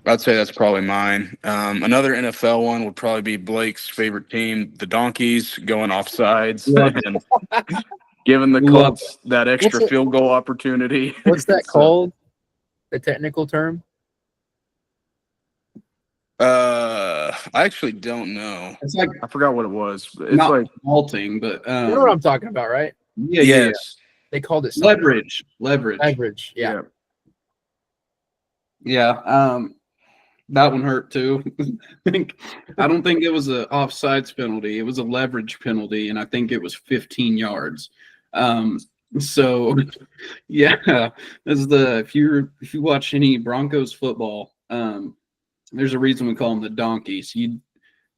I'd say that's probably mine. Another NFL one would probably be Blake's favorite team, the Donkeys, going offsides and giving the Colts that extra field goal opportunity. What's that called? The technical term? I actually don't know. It's like, I forgot what it was. But it's not like halting, but You know what I'm talking about, right? yeah. yes. They called it something. Leverage. Yeah. Yeah. That one hurt too. I don't think it was an offsides penalty. It was a leverage penalty, and I think it was 15 yards. So yeah, if you watch any Broncos football, there's a reason we call them the donkeys.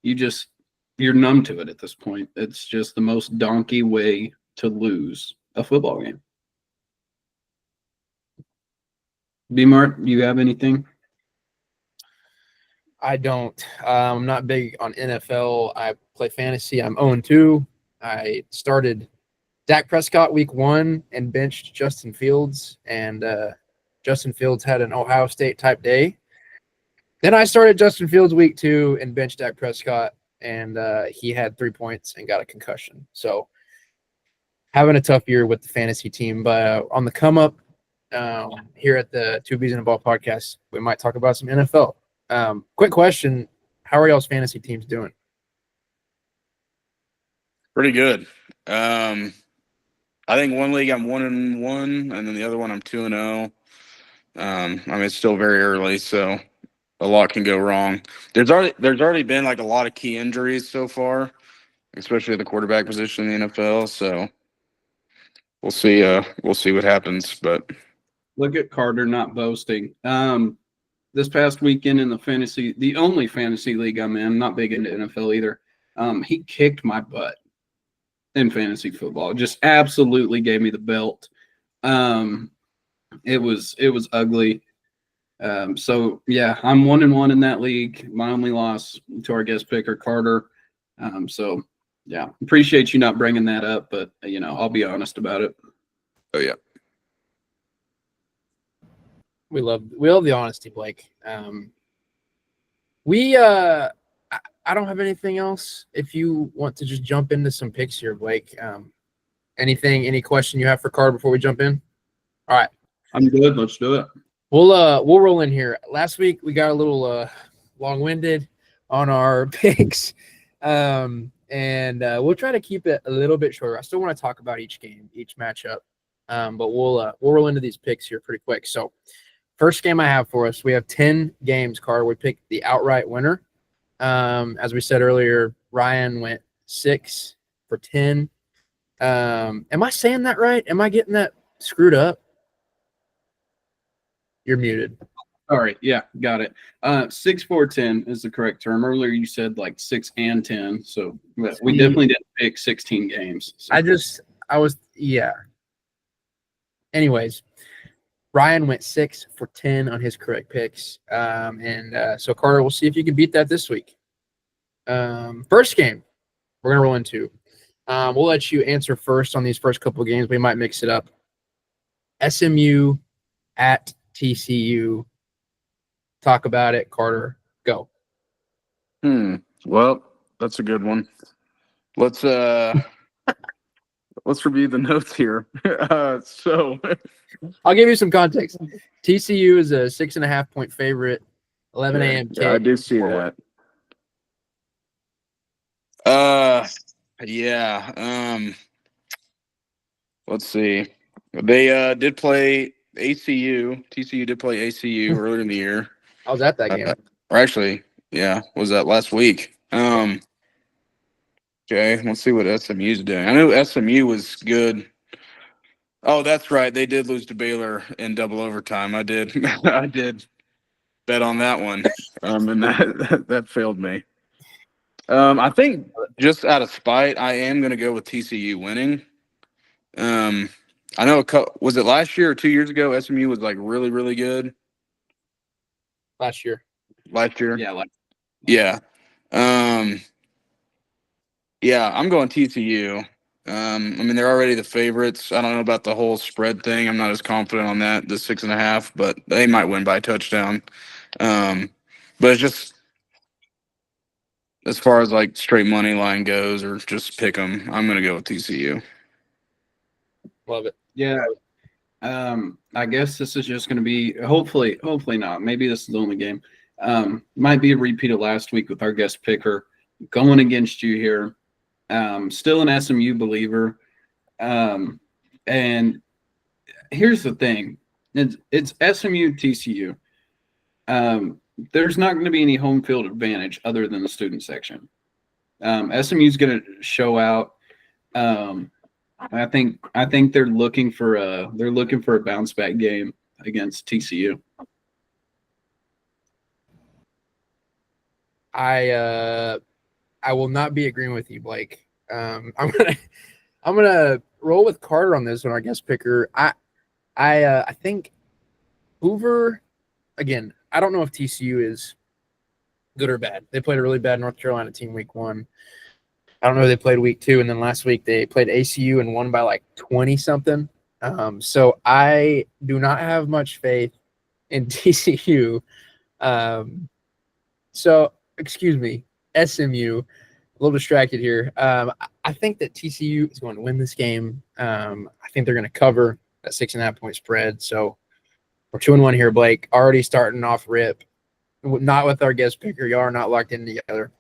You're numb to it at this point. It's just the most donkey way to lose a football game. B-Mart, you have anything? I don't. I'm not big on NFL. I play fantasy. I'm 0-2. I started Dak Prescott week 1 and benched Justin Fields, and Justin Fields had an Ohio State type day. Then I started Justin Fields week 2 and benched Dak Prescott, and he had 3 points and got a concussion. So having a tough year with the fantasy team, but on the come up here at the Two Bees in a Ball podcast, we might talk about some NFL. Quick question: how are y'all's fantasy teams doing? Pretty good. I think one league I'm 1-1, and then the other one I'm 2-0. I mean, it's still very early, so a lot can go wrong. There's already been like a lot of key injuries so far, especially at the quarterback position in the NFL. So we'll see. We'll see what happens. But Look at Carter not boasting. This past weekend in the only fantasy league I'm in, not big into NFL either. He kicked my butt in fantasy football. Just absolutely gave me the belt. It was ugly. So yeah, I'm 1-1 in that league. My only loss to our guest picker Carter. So yeah, appreciate you not bringing that up, but I'll be honest about it. oh yeah, We love the honesty, Blake. I don't have anything else. If you want to just jump into some picks here, Blake. Any question you have for Carter before we jump in? All right. I'm good. Let's do it. We'll roll in here. Last week we got a little long-winded on our picks. And we'll try to keep it a little bit shorter. I still want to talk about each game, each matchup. But we'll roll into these picks here pretty quick. So first game I have for us, we have 10 games, Carter. We picked the outright winner. As we said earlier, Ryan went 6 for 10. Am I saying that right? Am I getting that screwed up? You're muted. All right. Yeah, got it. 6, 4, 10 is the correct term. Earlier you said like 6 and 10. So we definitely didn't pick 16 games. So. Yeah. Anyways, Ryan went 6 for 10 on his correct picks. So Carter, we'll see if you can beat that this week. First game we're going to roll into. We'll let you answer first on these first couple of games. We might mix it up. SMU at TCU. Talk about it, Carter. Go. Well, that's a good one. Let's review the notes here. So I'll give you some context. TCU is a 6.5 point favorite. 11 a.m. Yeah, I do see that. Yeah. Let's see. They did play ACU. TCU did play ACU earlier in the year. I was at that game. Or actually, yeah, was that last week? Okay, let's see what SMU's doing. I knew SMU was good. Oh, that's right. They did lose to Baylor in double overtime. I did bet on that one. And that failed me. I think just out of spite, I am going to go with TCU winning. I know was it last year or 2 years ago? SMU was like really, really good. Last year. Yeah. Yeah. Yeah, I'm going TCU. I mean, they're already the favorites. I don't know about the whole spread thing. I'm not as confident on that, the 6.5, but they might win by a touchdown. But it's just as far as like straight money line goes or just pick them, I'm going to go with TCU. Love it. Yeah. I guess this is just going to be hopefully not. Maybe this is the only game. Might be a repeat of last week with our guest picker going against you here. Still an SMU believer. And here's the thing. It's SMU TCU. There's not going to be any home field advantage other than the student section. SMU's going to show out. I think they're looking for a bounce back game against TCU. I will not be agreeing with you, Blake. I'm gonna roll with Carter on this one, our guest picker. I think Hoover. Again, I don't know if TCU is good or bad. They played a really bad North Carolina team week 1. I don't know if they played week 2, and then last week they played ACU and won by like 20-something. So I do not have much faith in TCU. So, excuse me, SMU. A little distracted here. I think that TCU is going to win this game. I think they're going to cover that 6.5-point spread. So we're 2-1 here, Blake. Already starting off rip. Not with our guest picker. Y'all are not locked in together.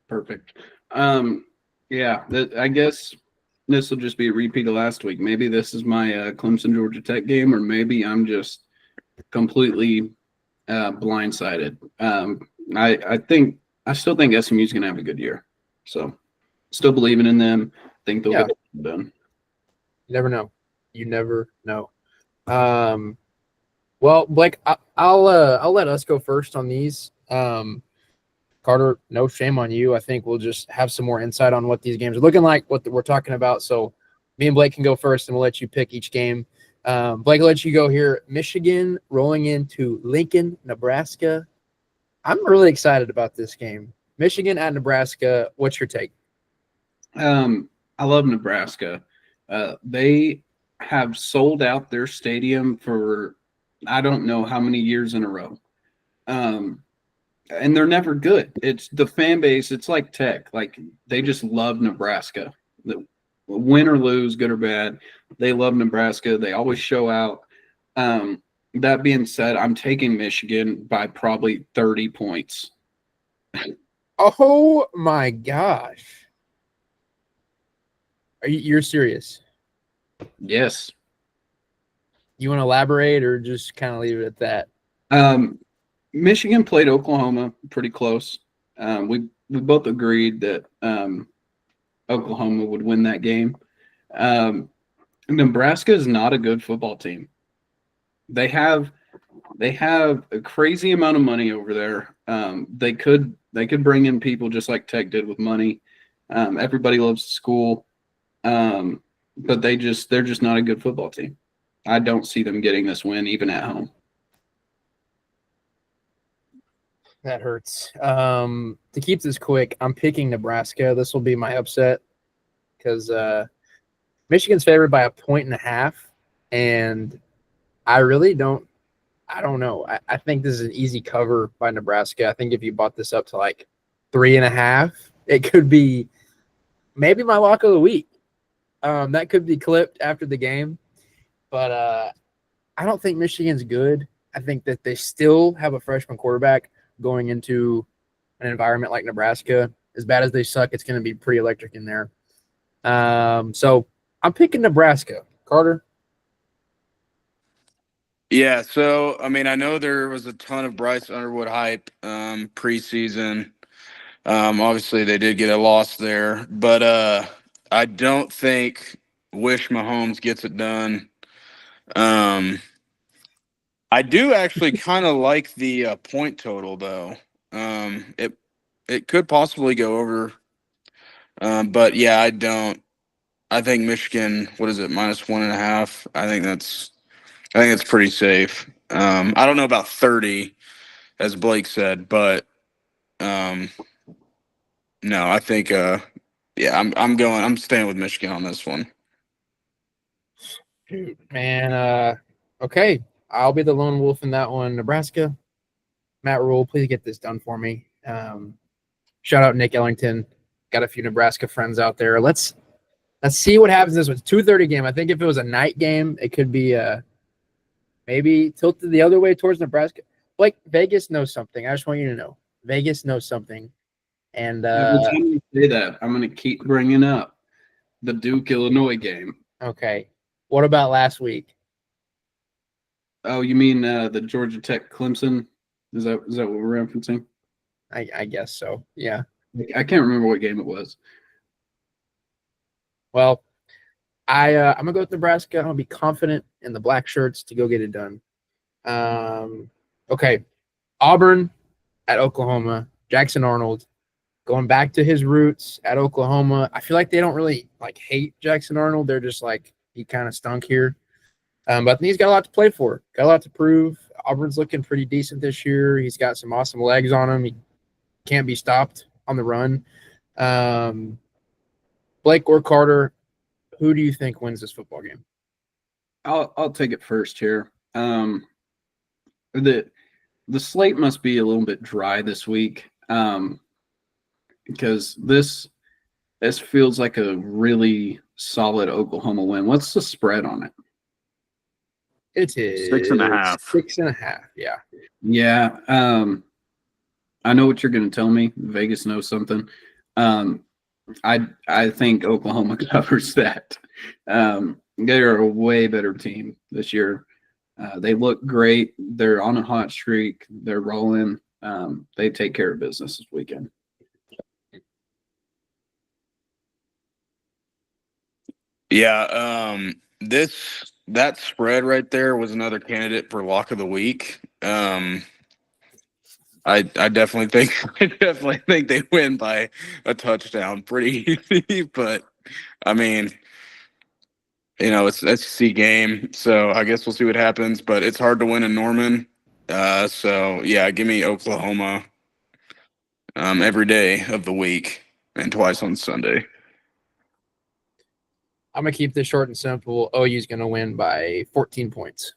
Perfect. Yeah, I guess this will just be a repeat of last week. Maybe this is my Clemson Georgia Tech game, or maybe I'm just completely blindsided. I still think SMU is going to have a good year. So, still believing in them. Think they'll get it done. You never know. You never know. Well, Blake, I'll let us go first on these. Carter, no shame on you. I think we'll just have some more insight on what these games are looking like, what we're talking about. So me and Blake can go first, and we'll let you pick each game. Blake, I'll let you go here. Michigan rolling into Lincoln, Nebraska. I'm really excited about this game. Michigan at Nebraska. What's your take? I love Nebraska. They have sold out their stadium for I don't know how many years in a row. And they're never good. It's the fan base. It's like Tech. Like they just love Nebraska. Win or lose, good or bad, they love Nebraska. They always show out. That being said, I'm taking Michigan by probably 30 points. Oh my gosh. You're serious? Yes. You want to elaborate or just kind of leave it at that? Michigan played Oklahoma pretty close. We both agreed that Oklahoma would win that game. Nebraska is not a good football team. They have a crazy amount of money over there. They could bring in people just like Tech did with money. Everybody loves the school, but they're just not a good football team. I don't see them getting this win even at home. That hurts. To keep this quick, I'm picking Nebraska. This will be my upset because Michigan's favored by 1.5, and I really don't. I don't know. I think this is an easy cover by Nebraska. I think if you bought this up to like 3.5, it could be maybe my lock of the week. That could be clipped after the game, but I don't think Michigan's good. I think that they still have a freshman quarterback going into an environment like Nebraska. As bad as they suck, it's going to be pretty electric in there. So I'm picking Nebraska. Carter? Yeah, so I mean, I know there was a ton of Bryce Underwood hype preseason. Obviously, they did get a loss there, but I don't think Wish Mahomes gets it done. I do actually kind of like the point total, though. It could possibly go over, but yeah, I don't. I think Michigan. What is it? -1.5. I think it's pretty safe. I don't know about 30, as Blake said, but no, I think yeah, I'm staying with Michigan on this one. Dude, man, okay. I'll be the lone wolf in that one. Nebraska. Matt Rule, please get this done for me. Shout out Nick Ellington. Got a few Nebraska friends out there. Let's see what happens this one. It's 2:30 game. I think if it was a night game, it could be maybe tilted the other way towards Nebraska. Like Vegas knows something. I just want you to know. Vegas knows something. And Every time you say that, I'm going to keep bringing up the Duke Illinois game. Okay. What about last week? Oh, you mean the Georgia Tech Clemson? Is that what we're referencing? I guess so. Yeah. I can't remember what game it was. Well, I'm gonna go with Nebraska. I'm gonna be confident in the black shirts to go get it done. Okay. Auburn at Oklahoma. Jackson Arnold going back to his roots at Oklahoma. I feel like they don't really like hate Jackson Arnold. They're just like he kind of stunk here. But he's got a lot to play for. Got a lot to prove. Auburn's looking pretty decent this year. He's got some awesome legs on him. He can't be stopped on the run. Blake or Carter, who do you think wins this football game? I'll take it first here. The slate must be a little bit dry this week because this feels like a really solid Oklahoma win. What's the spread on it? It is 6.5. 6.5. Yeah. Yeah. I know what you're going to tell me. Vegas knows something. I think Oklahoma covers that. They're a way better team this year. They look great. They're on a hot streak. They're rolling. They take care of business this weekend. Yeah, that spread right there was another candidate for lock of the week. I definitely think they win by a touchdown pretty easy, but I mean, it's an SEC game, so I guess we'll see what happens. But it's hard to win in Norman, so yeah, give me Oklahoma every day of the week and twice on Sunday. I'm going to keep this short and simple. OU's going to win by 14 points.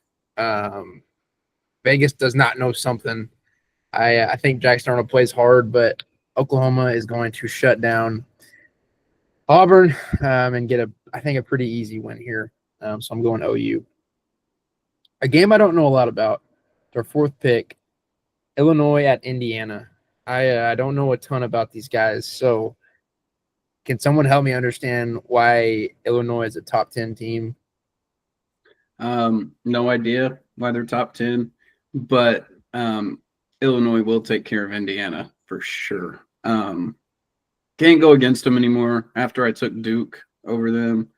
Vegas does not know something. I think Jackson Arnold plays hard, but Oklahoma is going to shut down Auburn and get I think a pretty easy win here. So I'm going OU. A game I don't know a lot about. Their fourth pick, Illinois at Indiana. I don't know a ton about these guys, so can someone help me understand why Illinois is a top 10 team? No idea why they're top 10, but Illinois will take care of Indiana for sure. Can't go against them anymore after I took Duke over them.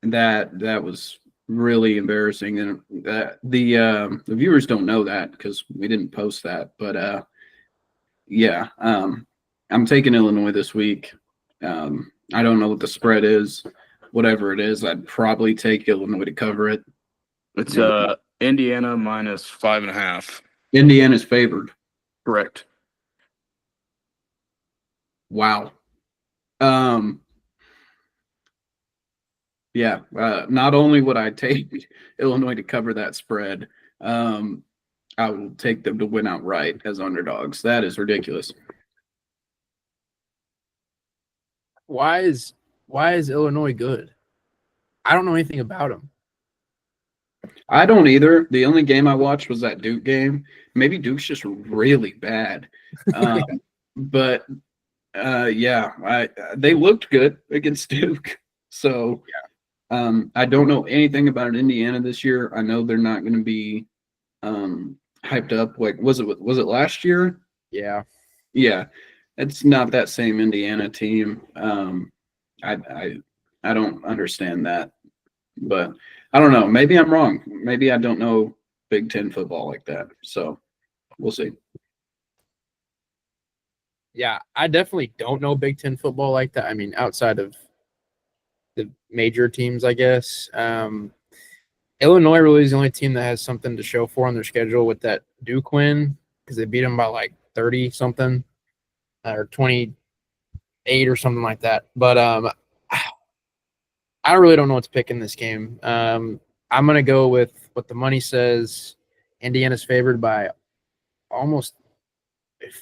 That was really embarrassing, and the viewers don't know that because we didn't post that. But yeah, I'm taking Illinois this week. I don't know what the spread is. Whatever it is, I'd probably take Illinois to cover it. It's Indiana minus 5.5. Indiana's favored. Correct. Wow. Yeah. Not only would I take Illinois to cover that spread, I will take them to win outright as underdogs. That is ridiculous. Why is Illinois good? I don't know anything about them. I don't either. The only game I watched was that Duke game. Maybe Duke's just really bad. But yeah, they looked good against Duke. So I don't know anything about Indiana this year. I know they're not going to be hyped up. Like was it last year? Yeah. Yeah. It's not that same Indiana team. I don't understand that. But I don't know. Maybe I'm wrong. Maybe I don't know Big Ten football like that. So we'll see. Yeah, I definitely don't know Big Ten football like that. I mean, outside of the major teams, I guess. Illinois really is the only team that has something to show for on their schedule with that Duke win because they beat them by like 30 something or 28 or something like that. But I really don't know what to pick in this game. I'm going to go with what the money says. Indiana's favored by almost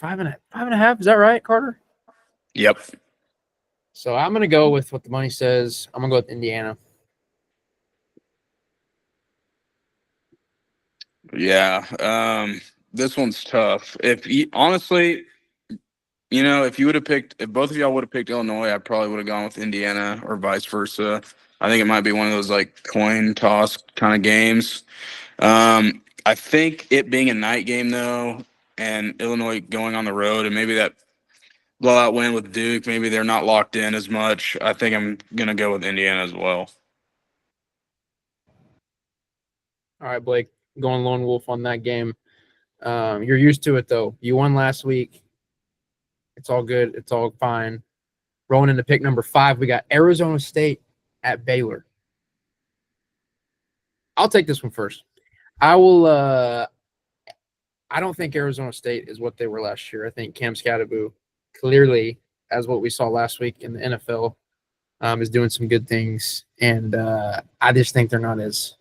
5.5. Is that right, Carter? Yep. So I'm going to go with what the money says. I'm going to go with Indiana. Yeah. This one's tough. Honestly, if both of y'all would have picked Illinois, I probably would have gone with Indiana or vice versa. I think it might be one of those like coin toss kind of games. I think it being a night game though, and Illinois going on the road, and maybe that blowout win with Duke, maybe they're not locked in as much. I think I'm gonna go with Indiana as well. All right, Blake, going lone wolf on that game. You're used to it though. You won last week. It's all good. It's all fine. Rolling into pick number 5, we got Arizona State at Baylor. I'll take this one first. I will. I don't think Arizona State is what they were last year. I think Cam Skattebo, clearly, as what we saw last week in the NFL, is doing some good things, and I just think they're not as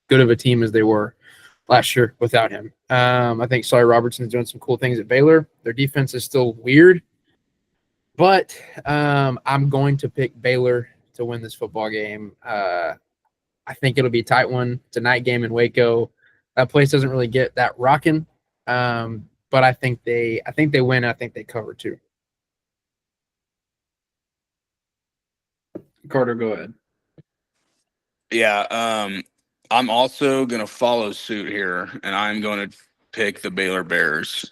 good of a team as they were last year without him. I think Sawyer Robertson is doing some cool things at Baylor. Their defense is still weird, but I'm going to pick Baylor to win this football game. I think it'll be a tight one. It's a night game in Waco. That place doesn't really get that rocking, but I think they win. I think they cover too. Carter, go ahead. Yeah, I'm also going to follow suit here, and I'm going to pick the Baylor Bears.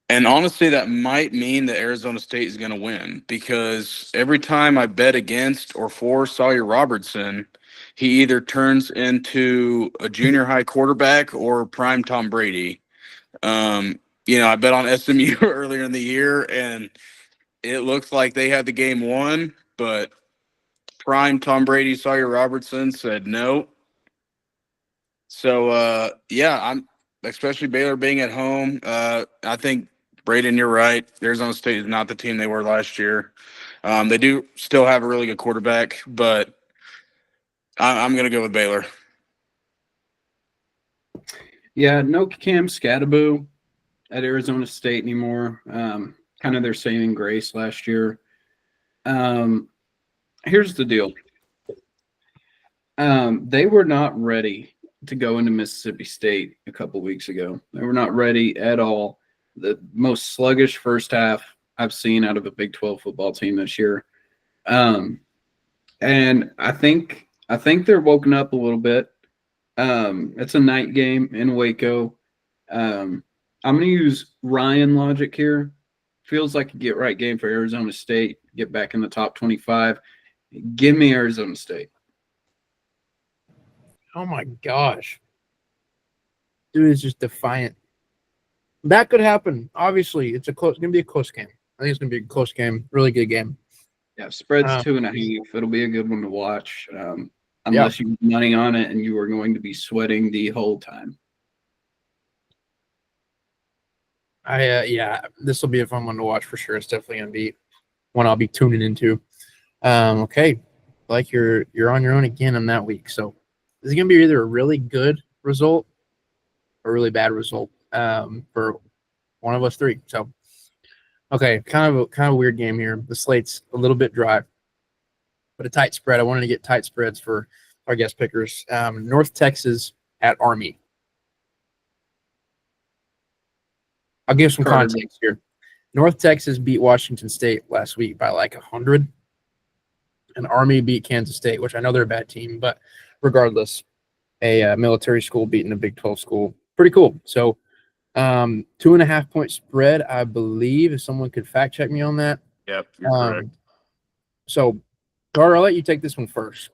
And honestly, that might mean that Arizona State is going to win because every time I bet against or for Sawyer Robertson, he either turns into a junior high quarterback or prime Tom Brady. I bet on SMU earlier in the year, and it looks like they had the game won, but prime Tom Brady, Sawyer Robertson said no. So, I'm especially Baylor being at home. I think, Brayden, you're right. Arizona State is not the team they were last year. They do still have a really good quarterback, but I'm going to go with Baylor. Yeah, no Cam Skattebo at Arizona State anymore. Kind of their saving grace last year. Here's the deal. They were not ready to go into Mississippi State a couple weeks ago. They were not ready at all. The most sluggish first half I've seen out of a Big 12 football team this year. And I think they're woken up a little bit. It's a night game in Waco. I'm going to use Ryan logic here. Feels like a get-right game for Arizona State. Get back in the top 25. Give me Arizona State. Oh my gosh. Dude is just defiant. That could happen. Obviously, it's going to be a close game. I think it's going to be a close game. Really good game. Yeah, spread's 2.5. It'll be a good one to watch. Unless you have money on it and you are going to be sweating the whole time. This will be a fun one to watch for sure. It's definitely going to be one I'll be tuning into. Okay, like you're on your own again on that week. So this is going to be either a really good result or a really bad result for one of us three. So, okay, kind of a weird game here. The slate's a little bit dry, but a tight spread. I wanted to get tight spreads for our guest pickers. North Texas at Army. I'll give some context here. North Texas beat Washington State last week by like 100. And Army beat Kansas State, which I know they're a bad team, but regardless, a military school beating a Big 12 school. Pretty cool. So 2.5 point spread, I believe, if someone could fact check me on that. Yep, you're correct. So, Carter, I'll let you take this one first.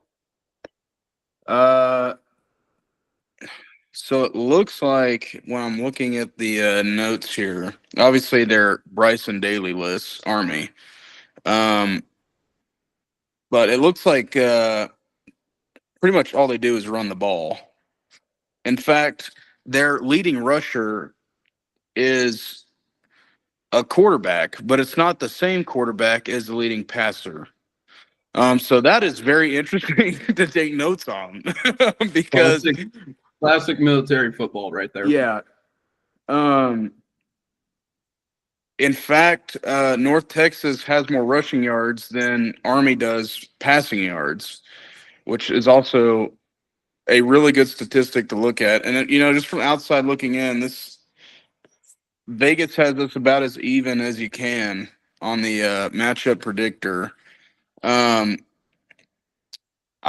So it looks like when I'm looking at the notes here, obviously they're Bryson Daly lists, Army. But it looks like pretty much all they do is run the ball. In fact, their leading rusher is a quarterback, but it's not the same quarterback as the leading passer. So that is very interesting to take notes on because classic military football right there. Yeah. In fact, North Texas has more rushing yards than Army does passing yards, which is also a really good statistic to look at. And, just from outside looking in, Vegas has us about as even as you can on the matchup predictor. I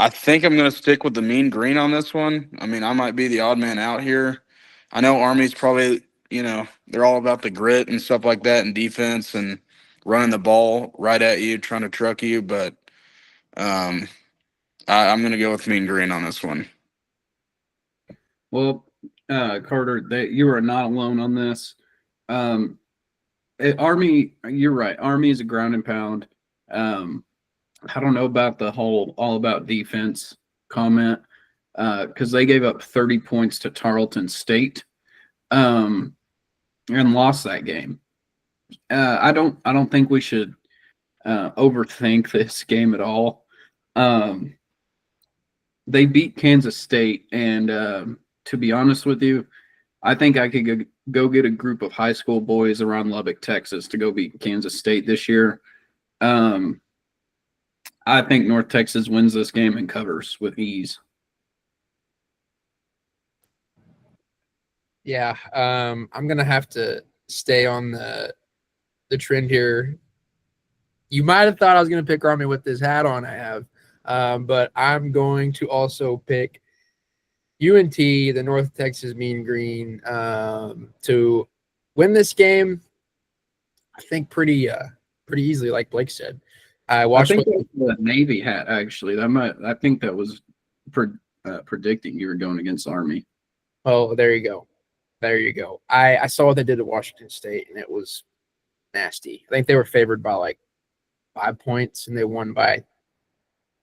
think I'm going to stick with the mean green on this one. I mean, I might be the odd man out here. I know Army's probably, they're all about the grit and stuff like that and defense and running the ball right at you, trying to truck you. But I'm going to go with mean green on this one. Well, Carter, you are not alone on this. Army, you're right. Army is a ground and pound. I don't know about the whole all about defense comment because they gave up 30 points to Tarleton State and lost that game. I don't think we should overthink this game at all. They beat Kansas State, and to be honest with you, I think I could go get a group of high school boys around Lubbock, Texas, to go beat Kansas State this year. I think North Texas wins this game and covers with ease. Yeah, I'm gonna have to stay on the trend here. You might have thought I was gonna pick Army with this hat on I have, but I'm going to also pick UNT, the North Texas Mean Green, to win this game. I think pretty easily, like Blake said. I think that was the Navy hat actually. I think that was predicting you were going against Army. Oh, there you go. There you go. I saw what they did at Washington State, and it was nasty. I think they were favored by like 5 points, and they won by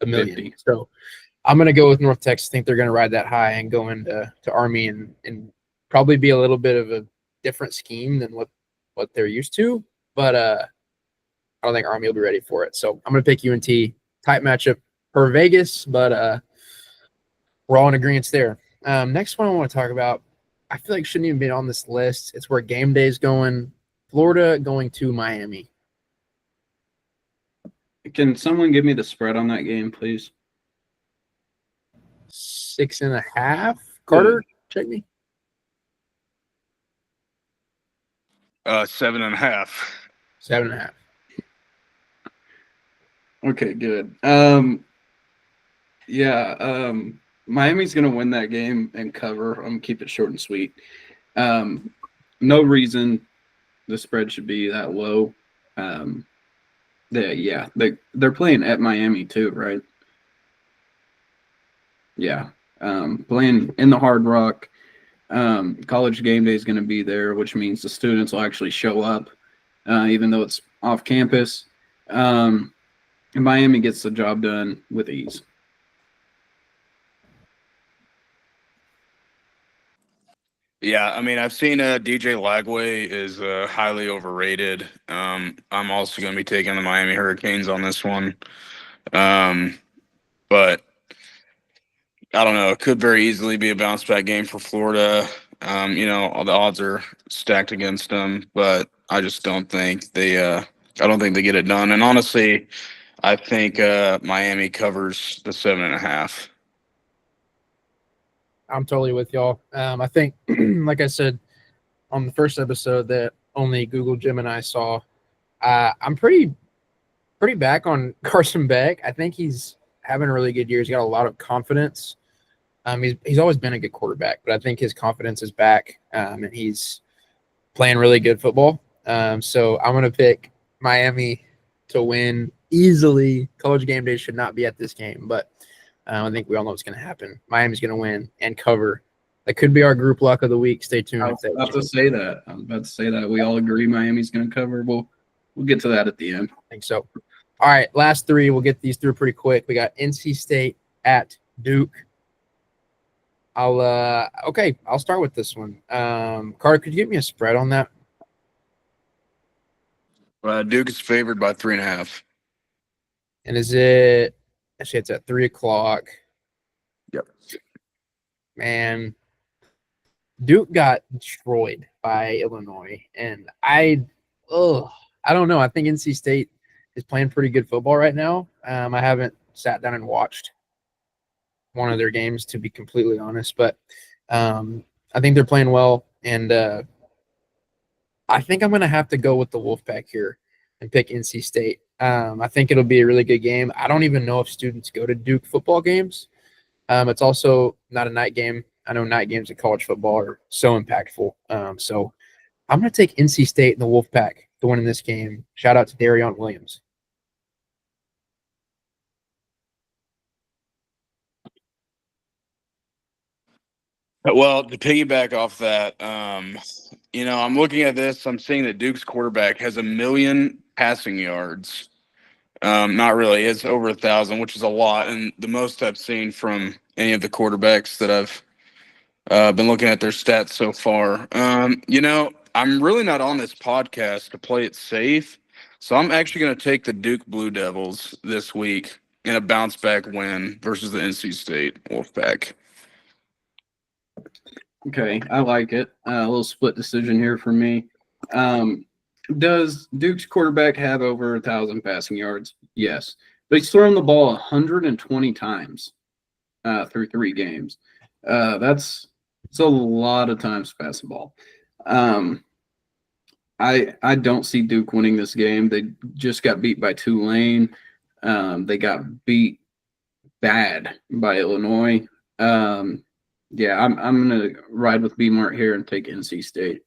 a million. 50. So I'm going to go with North Texas. I think they're going to ride that high and go into Army and probably be a little bit of a different scheme than what they're used to. But I don't think Army will be ready for it. So I'm going to pick UNT. Tight matchup for Vegas, but we're all in agreement there. Next one I want to talk about, I feel like shouldn't even be on this list. It's where game day is going. Florida going to Miami. Can someone give me the spread on that game, please? 6.5. Carter, check me. 7.5. 7.5. Okay, good. Miami's going to win that game and cover. I'm going to keep it short and sweet. No reason the spread should be that low. They're playing at Miami too, right? Yeah. Playing in the Hard Rock. College game day is going to be there, which means the students will actually show up, even though it's off campus. And Miami gets the job done with ease. Yeah, I mean, I've seen DJ Lagway is highly overrated. I'm also going to be taking the Miami Hurricanes on this one. But I don't know. It could very easily be a bounce back game for Florida. All the odds are stacked against them, but I just don't think I don't think they get it done. And honestly, I think Miami covers the 7.5. I'm totally with y'all. I think, like I said on the first episode that only Google Gemini saw, I'm pretty back on Carson Beck. I think he's having a really good year. He's got a lot of confidence. He's always been a good quarterback, but I think his confidence is back, and he's playing really good football. So I'm going to pick Miami to win easily. College game day should not be at this game, but I think we all know what's going to happen. Miami's going to win and cover. That could be our group luck of the week. Stay tuned. I was about to say that. We all agree Miami's going to cover. We'll get to that at the end. I think so. All right, last three. We'll get these through pretty quick. We got NC State at Duke. I'll start with this one. Carter, could you give me a spread on that? Duke is favored by 3.5. And is it actually it's at 3:00? Yep. Man, Duke got destroyed by Illinois, and I don't know. I think NC State is playing pretty good football right now. I haven't sat down and watched one of their games, to be completely honest, but I think they're playing well, and I think I'm going to have to go with the Wolfpack here and pick NC State. I think it'll be a really good game. I don't even know if students go to Duke football games. It's also not a night game. I know night games in college football are so impactful. So I'm going to take NC State and the Wolfpack to win in this game. Shout out to Darion Williams. Well, to piggyback off that, I'm looking at this. I'm seeing that Duke's quarterback has 1,000,000 passing yards. Not really. It's over 1,000, which is a lot, and the most I've seen from any of the quarterbacks that I've been looking at their stats so far. I'm really not on this podcast to play it safe, so I'm actually going to take the Duke Blue Devils this week in a bounce back win versus the NC State Wolfpack. Okay, I like it. A little split decision here for me. Does Duke's quarterback have over 1,000 passing yards? Yes, but he's thrown the ball 120 times through 3 games. That's a lot of times to pass the ball. I don't see Duke winning this game. They just got beat by Tulane. They got beat bad by Illinois. Yeah, I'm gonna ride with B Mart here and take NC State.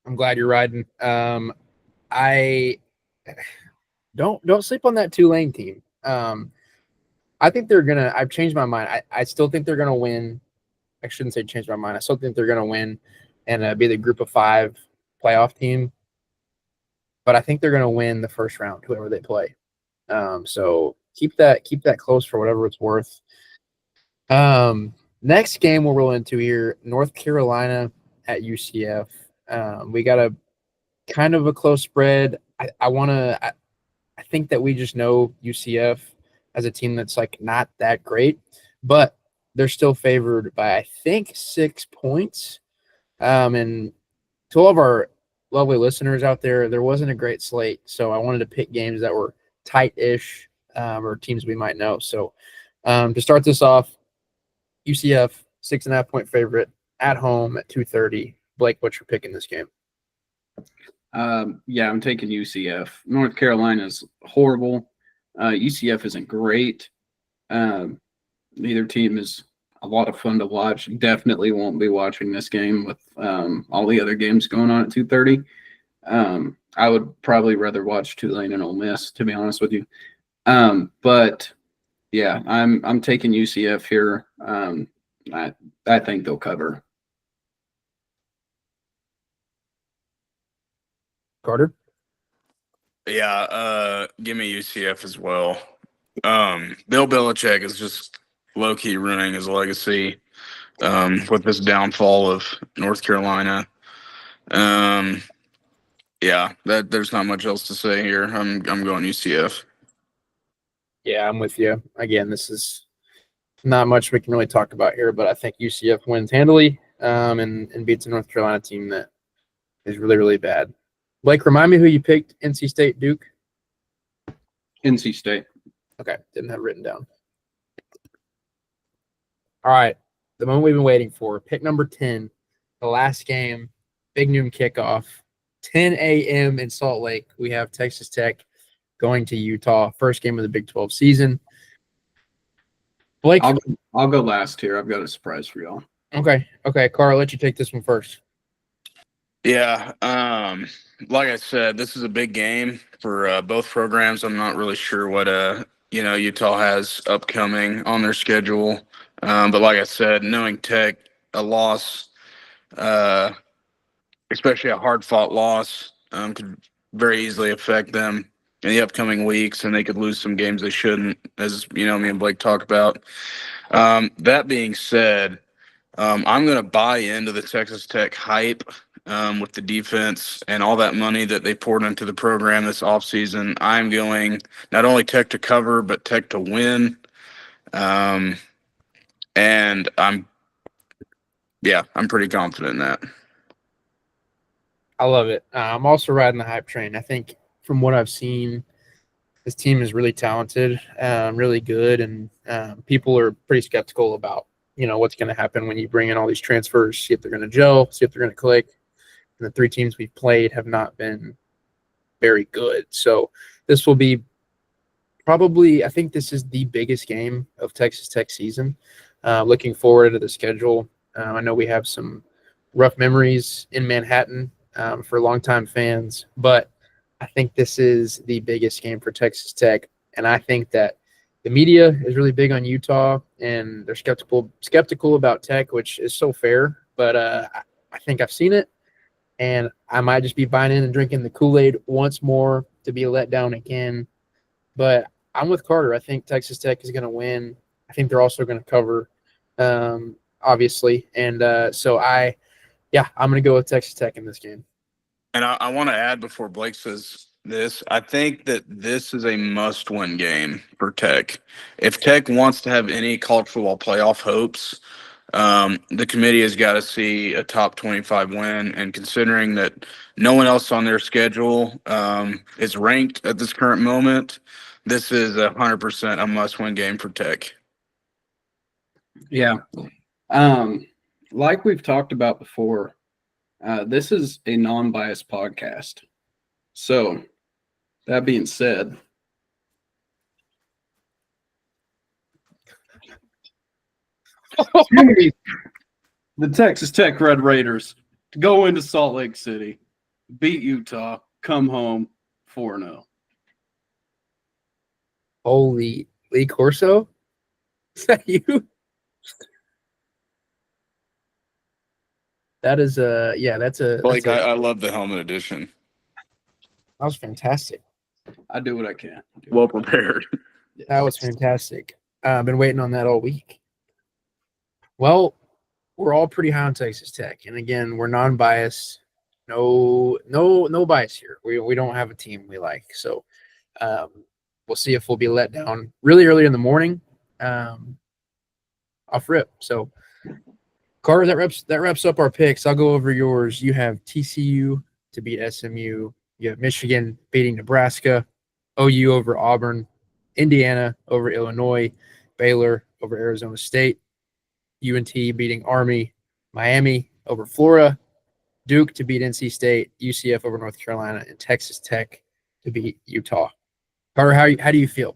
I'm glad you're riding. I don't sleep on that Tulane team. I think they're gonna. I've changed my mind. I still think they're gonna win. I shouldn't say change my mind. I still think they're gonna win and be the Group of 5 playoff team. But I think they're gonna win the first round, whoever they play. So keep that close for whatever it's worth. Next game we'll roll into here: North Carolina at UCF. We got a kind of a close spread. I think that we just know UCF as a team that's like not that great, but they're still favored by I think 6 points. And to all of our lovely listeners out there, there wasn't a great slate, so I wanted to pick games that were tight-ish or teams we might know. So to start this off, UCF 6.5 point favorite at home at 2:30. Blake, what's your pick in this game? Yeah, I'm taking UCF. North Carolina's horrible. UCF isn't great. Neither team is a lot of fun to watch. Definitely won't be watching this game with all the other games going on at 2:30. I would probably rather watch Tulane and Ole Miss, to be honest with you. But yeah, I'm taking UCF here. I think they'll cover. Carter? Yeah, give me UCF as well. Bill Belichick is just low-key ruining his legacy with this downfall of North Carolina. Yeah, there's not much else to say here. I'm going UCF. Yeah, I'm with you. Again, this is not much we can really talk about here, but I think UCF wins handily and beats a North Carolina team that is really, really bad. Blake, remind me who you picked, NC State, Duke? NC State. Okay, didn't have it written down. All right, the moment we've been waiting for. Pick number 10, the last game, big noon kickoff, 10 a.m. in Salt Lake. We have Texas Tech going to Utah, first game of the Big 12 season. Blake? I'll go last here. I've got a surprise for y'all. Okay, Carl, I'll let you take this one first. Yeah, like I said, this is a big game for both programs. I'm not really sure what Utah has upcoming on their schedule, but like I said, knowing Tech, a loss, especially a hard-fought loss, could very easily affect them in the upcoming weeks, and they could lose some games they shouldn't, as me and Blake talk about. That being said, I'm going to buy into the Texas Tech hype with the defense and all that money that they poured into the program this offseason. I'm going not only Tech to cover, but Tech to win. And I'm pretty confident in that. I love it. I'm also riding the hype train. I think from what I've seen, this team is really talented, really good, and people are pretty skeptical about what's going to happen when you bring in all these transfers, see if they're going to gel, see if they're going to click. And the 3 teams we've played have not been very good. So this will be probably, I think this is the biggest game of Texas Tech season. Looking forward to the schedule. I know we have some rough memories in Manhattan for longtime fans, but I think this is the biggest game for Texas Tech. And I think that the media is really big on Utah, and they're skeptical about Tech, which is so fair. But I think I've seen it, and I might just be buying in and drinking the Kool-Aid once more to be let down again. But I'm with Carter. I think Texas Tech is going to win. I think they're also going to cover, obviously. And so I'm going to go with Texas Tech in this game. And I want to add before Blake says this, I think that this is a must-win game for Tech. If Tech wants to have any college football playoff hopes, the committee has got to see a top 25 win. And considering that no one else on their schedule is ranked at this current moment, this is 100% a must-win game for Tech. Yeah. Like we've talked about before, this is a non-biased podcast. So, that being said, the Texas Tech Red Raiders to go into Salt Lake City, beat Utah, come home 4-0. Holy Lee Corso? Is that you? That is that's a Blake, I love the helmet edition. that was fantastic. I do what I can. Well prepared. That was fantastic. I've been waiting on that all week. Well, we're all pretty high on Texas Tech, and again, we're non-biased. No bias here. We don't have a team we like, so we'll see if we'll be let down really early in the morning, off rip. So, Carter, that wraps up our picks. I'll go over yours. You have TCU to beat SMU. You have Michigan beating Nebraska, OU over Auburn, Indiana over Illinois, Baylor over Arizona State, UNT beating Army, Miami over Florida, Duke to beat NC State, UCF over North Carolina, and Texas Tech to beat Utah. Carter, how do you feel?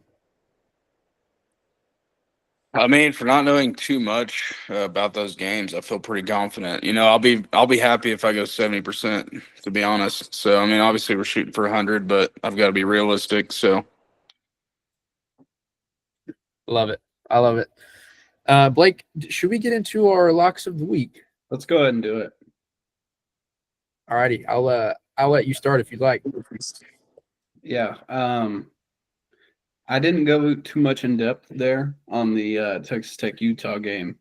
I mean, for not knowing too much about those games, I feel pretty confident. I'll be happy if I go 70%, to be honest. So, I mean, obviously we're shooting for 100, but I've got to be realistic. So, Love it. I love it. Blake, should we get into our locks of the week? Let's go ahead and do it. All righty. I'll let you start if you'd like. Yeah. I didn't go too much in depth there on the Texas Tech Utah game.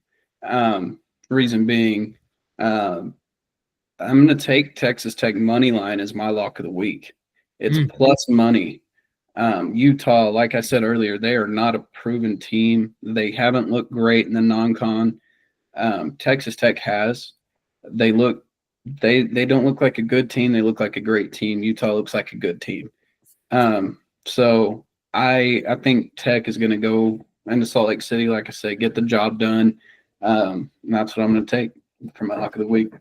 Reason being, I'm going to take Texas Tech money line as my lock of the week. It's plus money. Utah, like I said earlier, they are not a proven team. They haven't looked great in the non-con. Texas Tech has. They don't look like a good team. They look like a great team. Utah looks like a good team. So I think Tech is going to go into Salt Lake City, like I said, get the job done. And that's what I'm going to take for my lock of the week.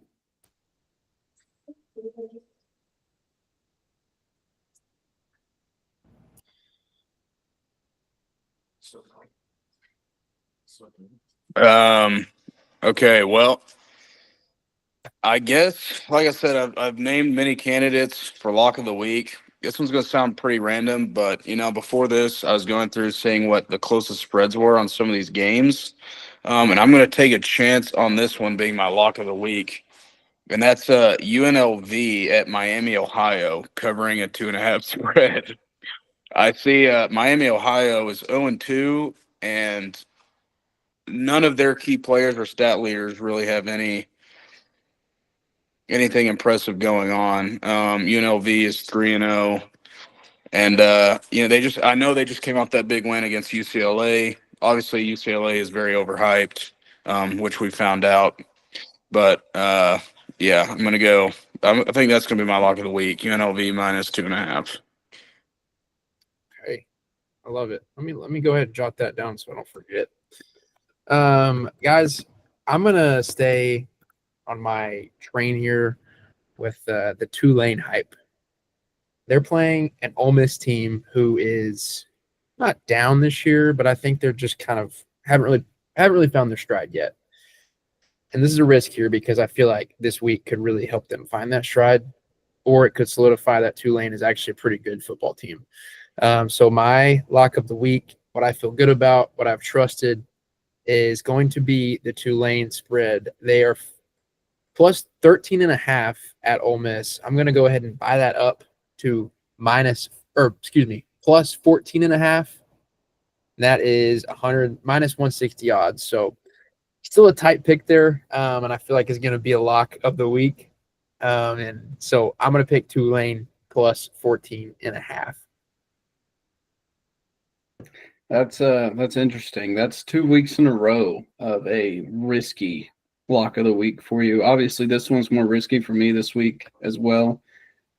Okay, well, I guess, like I said, I've named many candidates for lock of the week. This one's going to sound pretty random, but, before this, I was going through seeing what the closest spreads were on some of these games. And I'm going to take a chance on this one being my lock of the week. And that's UNLV at Miami, Ohio, covering a 2.5 spread. I see Miami, Ohio is 0-2, and none of their key players or stat leaders really have anything impressive going on. UNLV is 3-0, and I know they just came off that big win against UCLA. Obviously, UCLA is very overhyped, which we found out. But I'm gonna go. I think that's gonna be my lock of the week. UNLV minus 2.5. Okay, I love it. Let me go ahead and jot that down so I don't forget. Guys, I'm gonna stay on my train here with the Tulane hype. They're playing an Ole Miss team who is not down this year, but I think they're just kind of haven't really found their stride yet. And this is a risk here because I feel like this week could really help them find that stride, or it could solidify that Tulane is actually a pretty good football team. So my lock of the week, what I feel good about, what I've trusted, is going to be the Tulane spread. They are plus 13.5 at Ole Miss. I'm going to go ahead and buy that up to plus 14.5. That is 100 minus 160 odds. So still a tight pick there, and I feel like it's going to be a lock of the week. And so I'm going to pick Tulane plus 14.5. That's interesting. That's 2 weeks in a row of a risky lock of the week for you. Obviously, this one's more risky for me this week as well.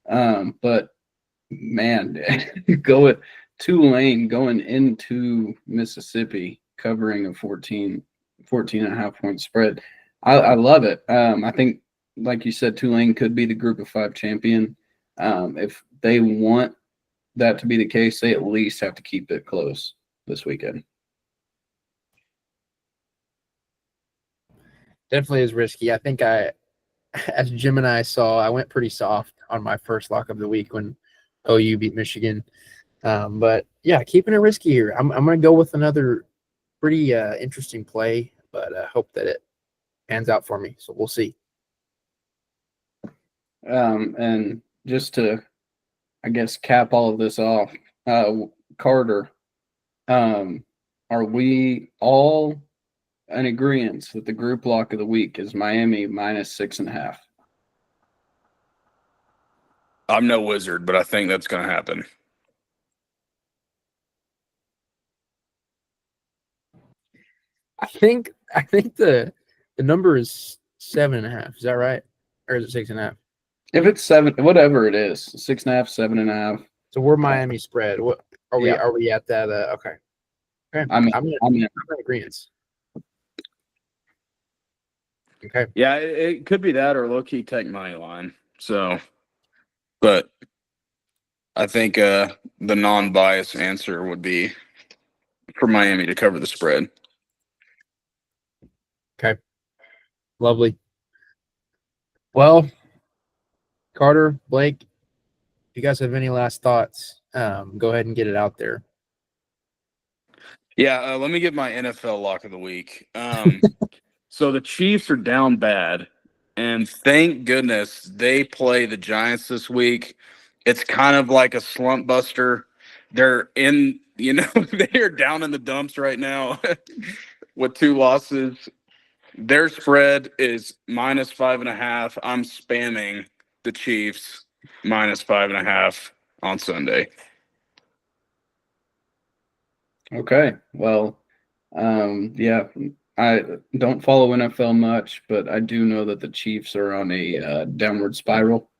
But man, go with Tulane going into Mississippi, covering a 14 and a half point spread. I love it. I think, like you said, Tulane could be the Group of 5 champion. If they want that to be the case, they at least have to keep it close this weekend. Definitely is risky. I think as Jim and I saw, I went pretty soft on my first lock of the week when OU beat Michigan. But yeah, keeping it risky here. I'm going to go with another pretty interesting play, but I hope that it pans out for me. So we'll see. And just to, I guess, cap all of this off, Carter, are we all in agreement that the group lock of the week is Miami minus 6.5? I'm no wizard, but I think that's going to happen. I think the number is 7.5. Is that right? Or is it 6.5? If it's 7, whatever it is, 6.5, 7.5. So we're Miami spread. What are we? Yeah. Are we at that? Okay. Okay. I'm in agreement. Okay. Yeah, it could be that or low-key tech money line. So, but I think the non-biased answer would be for Miami to cover the spread. Okay. Lovely. Well, Carter, Blake, if you guys have any last thoughts, go ahead and get it out there. Yeah, let me get my NFL lock of the week. So the Chiefs are down bad, and thank goodness they play the Giants this week. It's kind of like a slump buster. They're in, they are down in the dumps right now with 2 losses. Their spread is minus 5.5. I'm spamming the Chiefs minus 5.5 on Sunday. Okay. Well, yeah, I don't follow NFL much, but I do know that the Chiefs are on a downward spiral.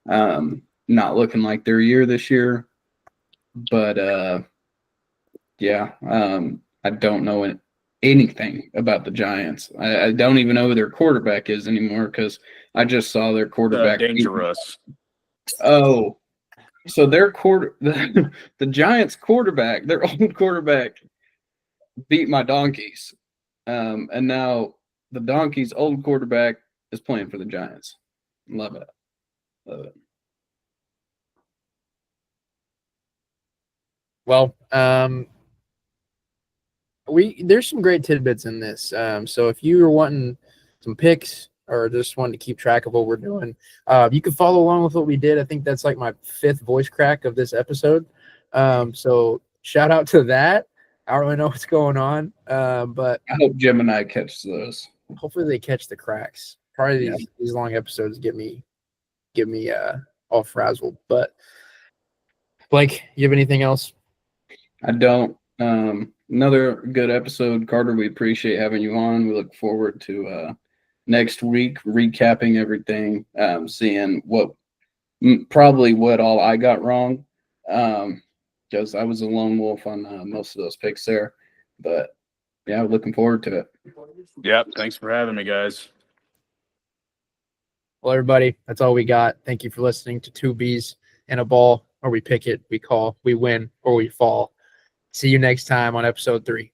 Not looking like their year this year, but yeah, I don't know anything about the Giants. I don't even know who their quarterback is anymore because I just saw their quarterback. Dangerous. Oh, so their the Giants quarterback, their old quarterback, beat my Donkeys, and now the Donkeys' old quarterback is playing for the Giants. Love it, love it. Well, there's some great tidbits in this. So if you are wanting some picks or just wanting to keep track of what we're doing, you can follow along with what we did. I think that's like my 5th voice crack of this episode. So shout out to that. I don't really know what's going on, but I hope Gemini catches those. hopefully they catch the cracks. Probably these long episodes get me all frazzled. But Blake, you have anything else? I don't. Another good episode, Carter. We appreciate having you on. We look forward to next week recapping everything, seeing probably what all I got wrong, because I was a lone wolf on most of those picks there. But yeah, looking forward to it. Yep. Thanks for having me, guys. Well, everybody, that's all we got. Thank you for listening to Two Bees and a Ball, where we pick it, we call, we win, or we fall. See you next time on episode 3.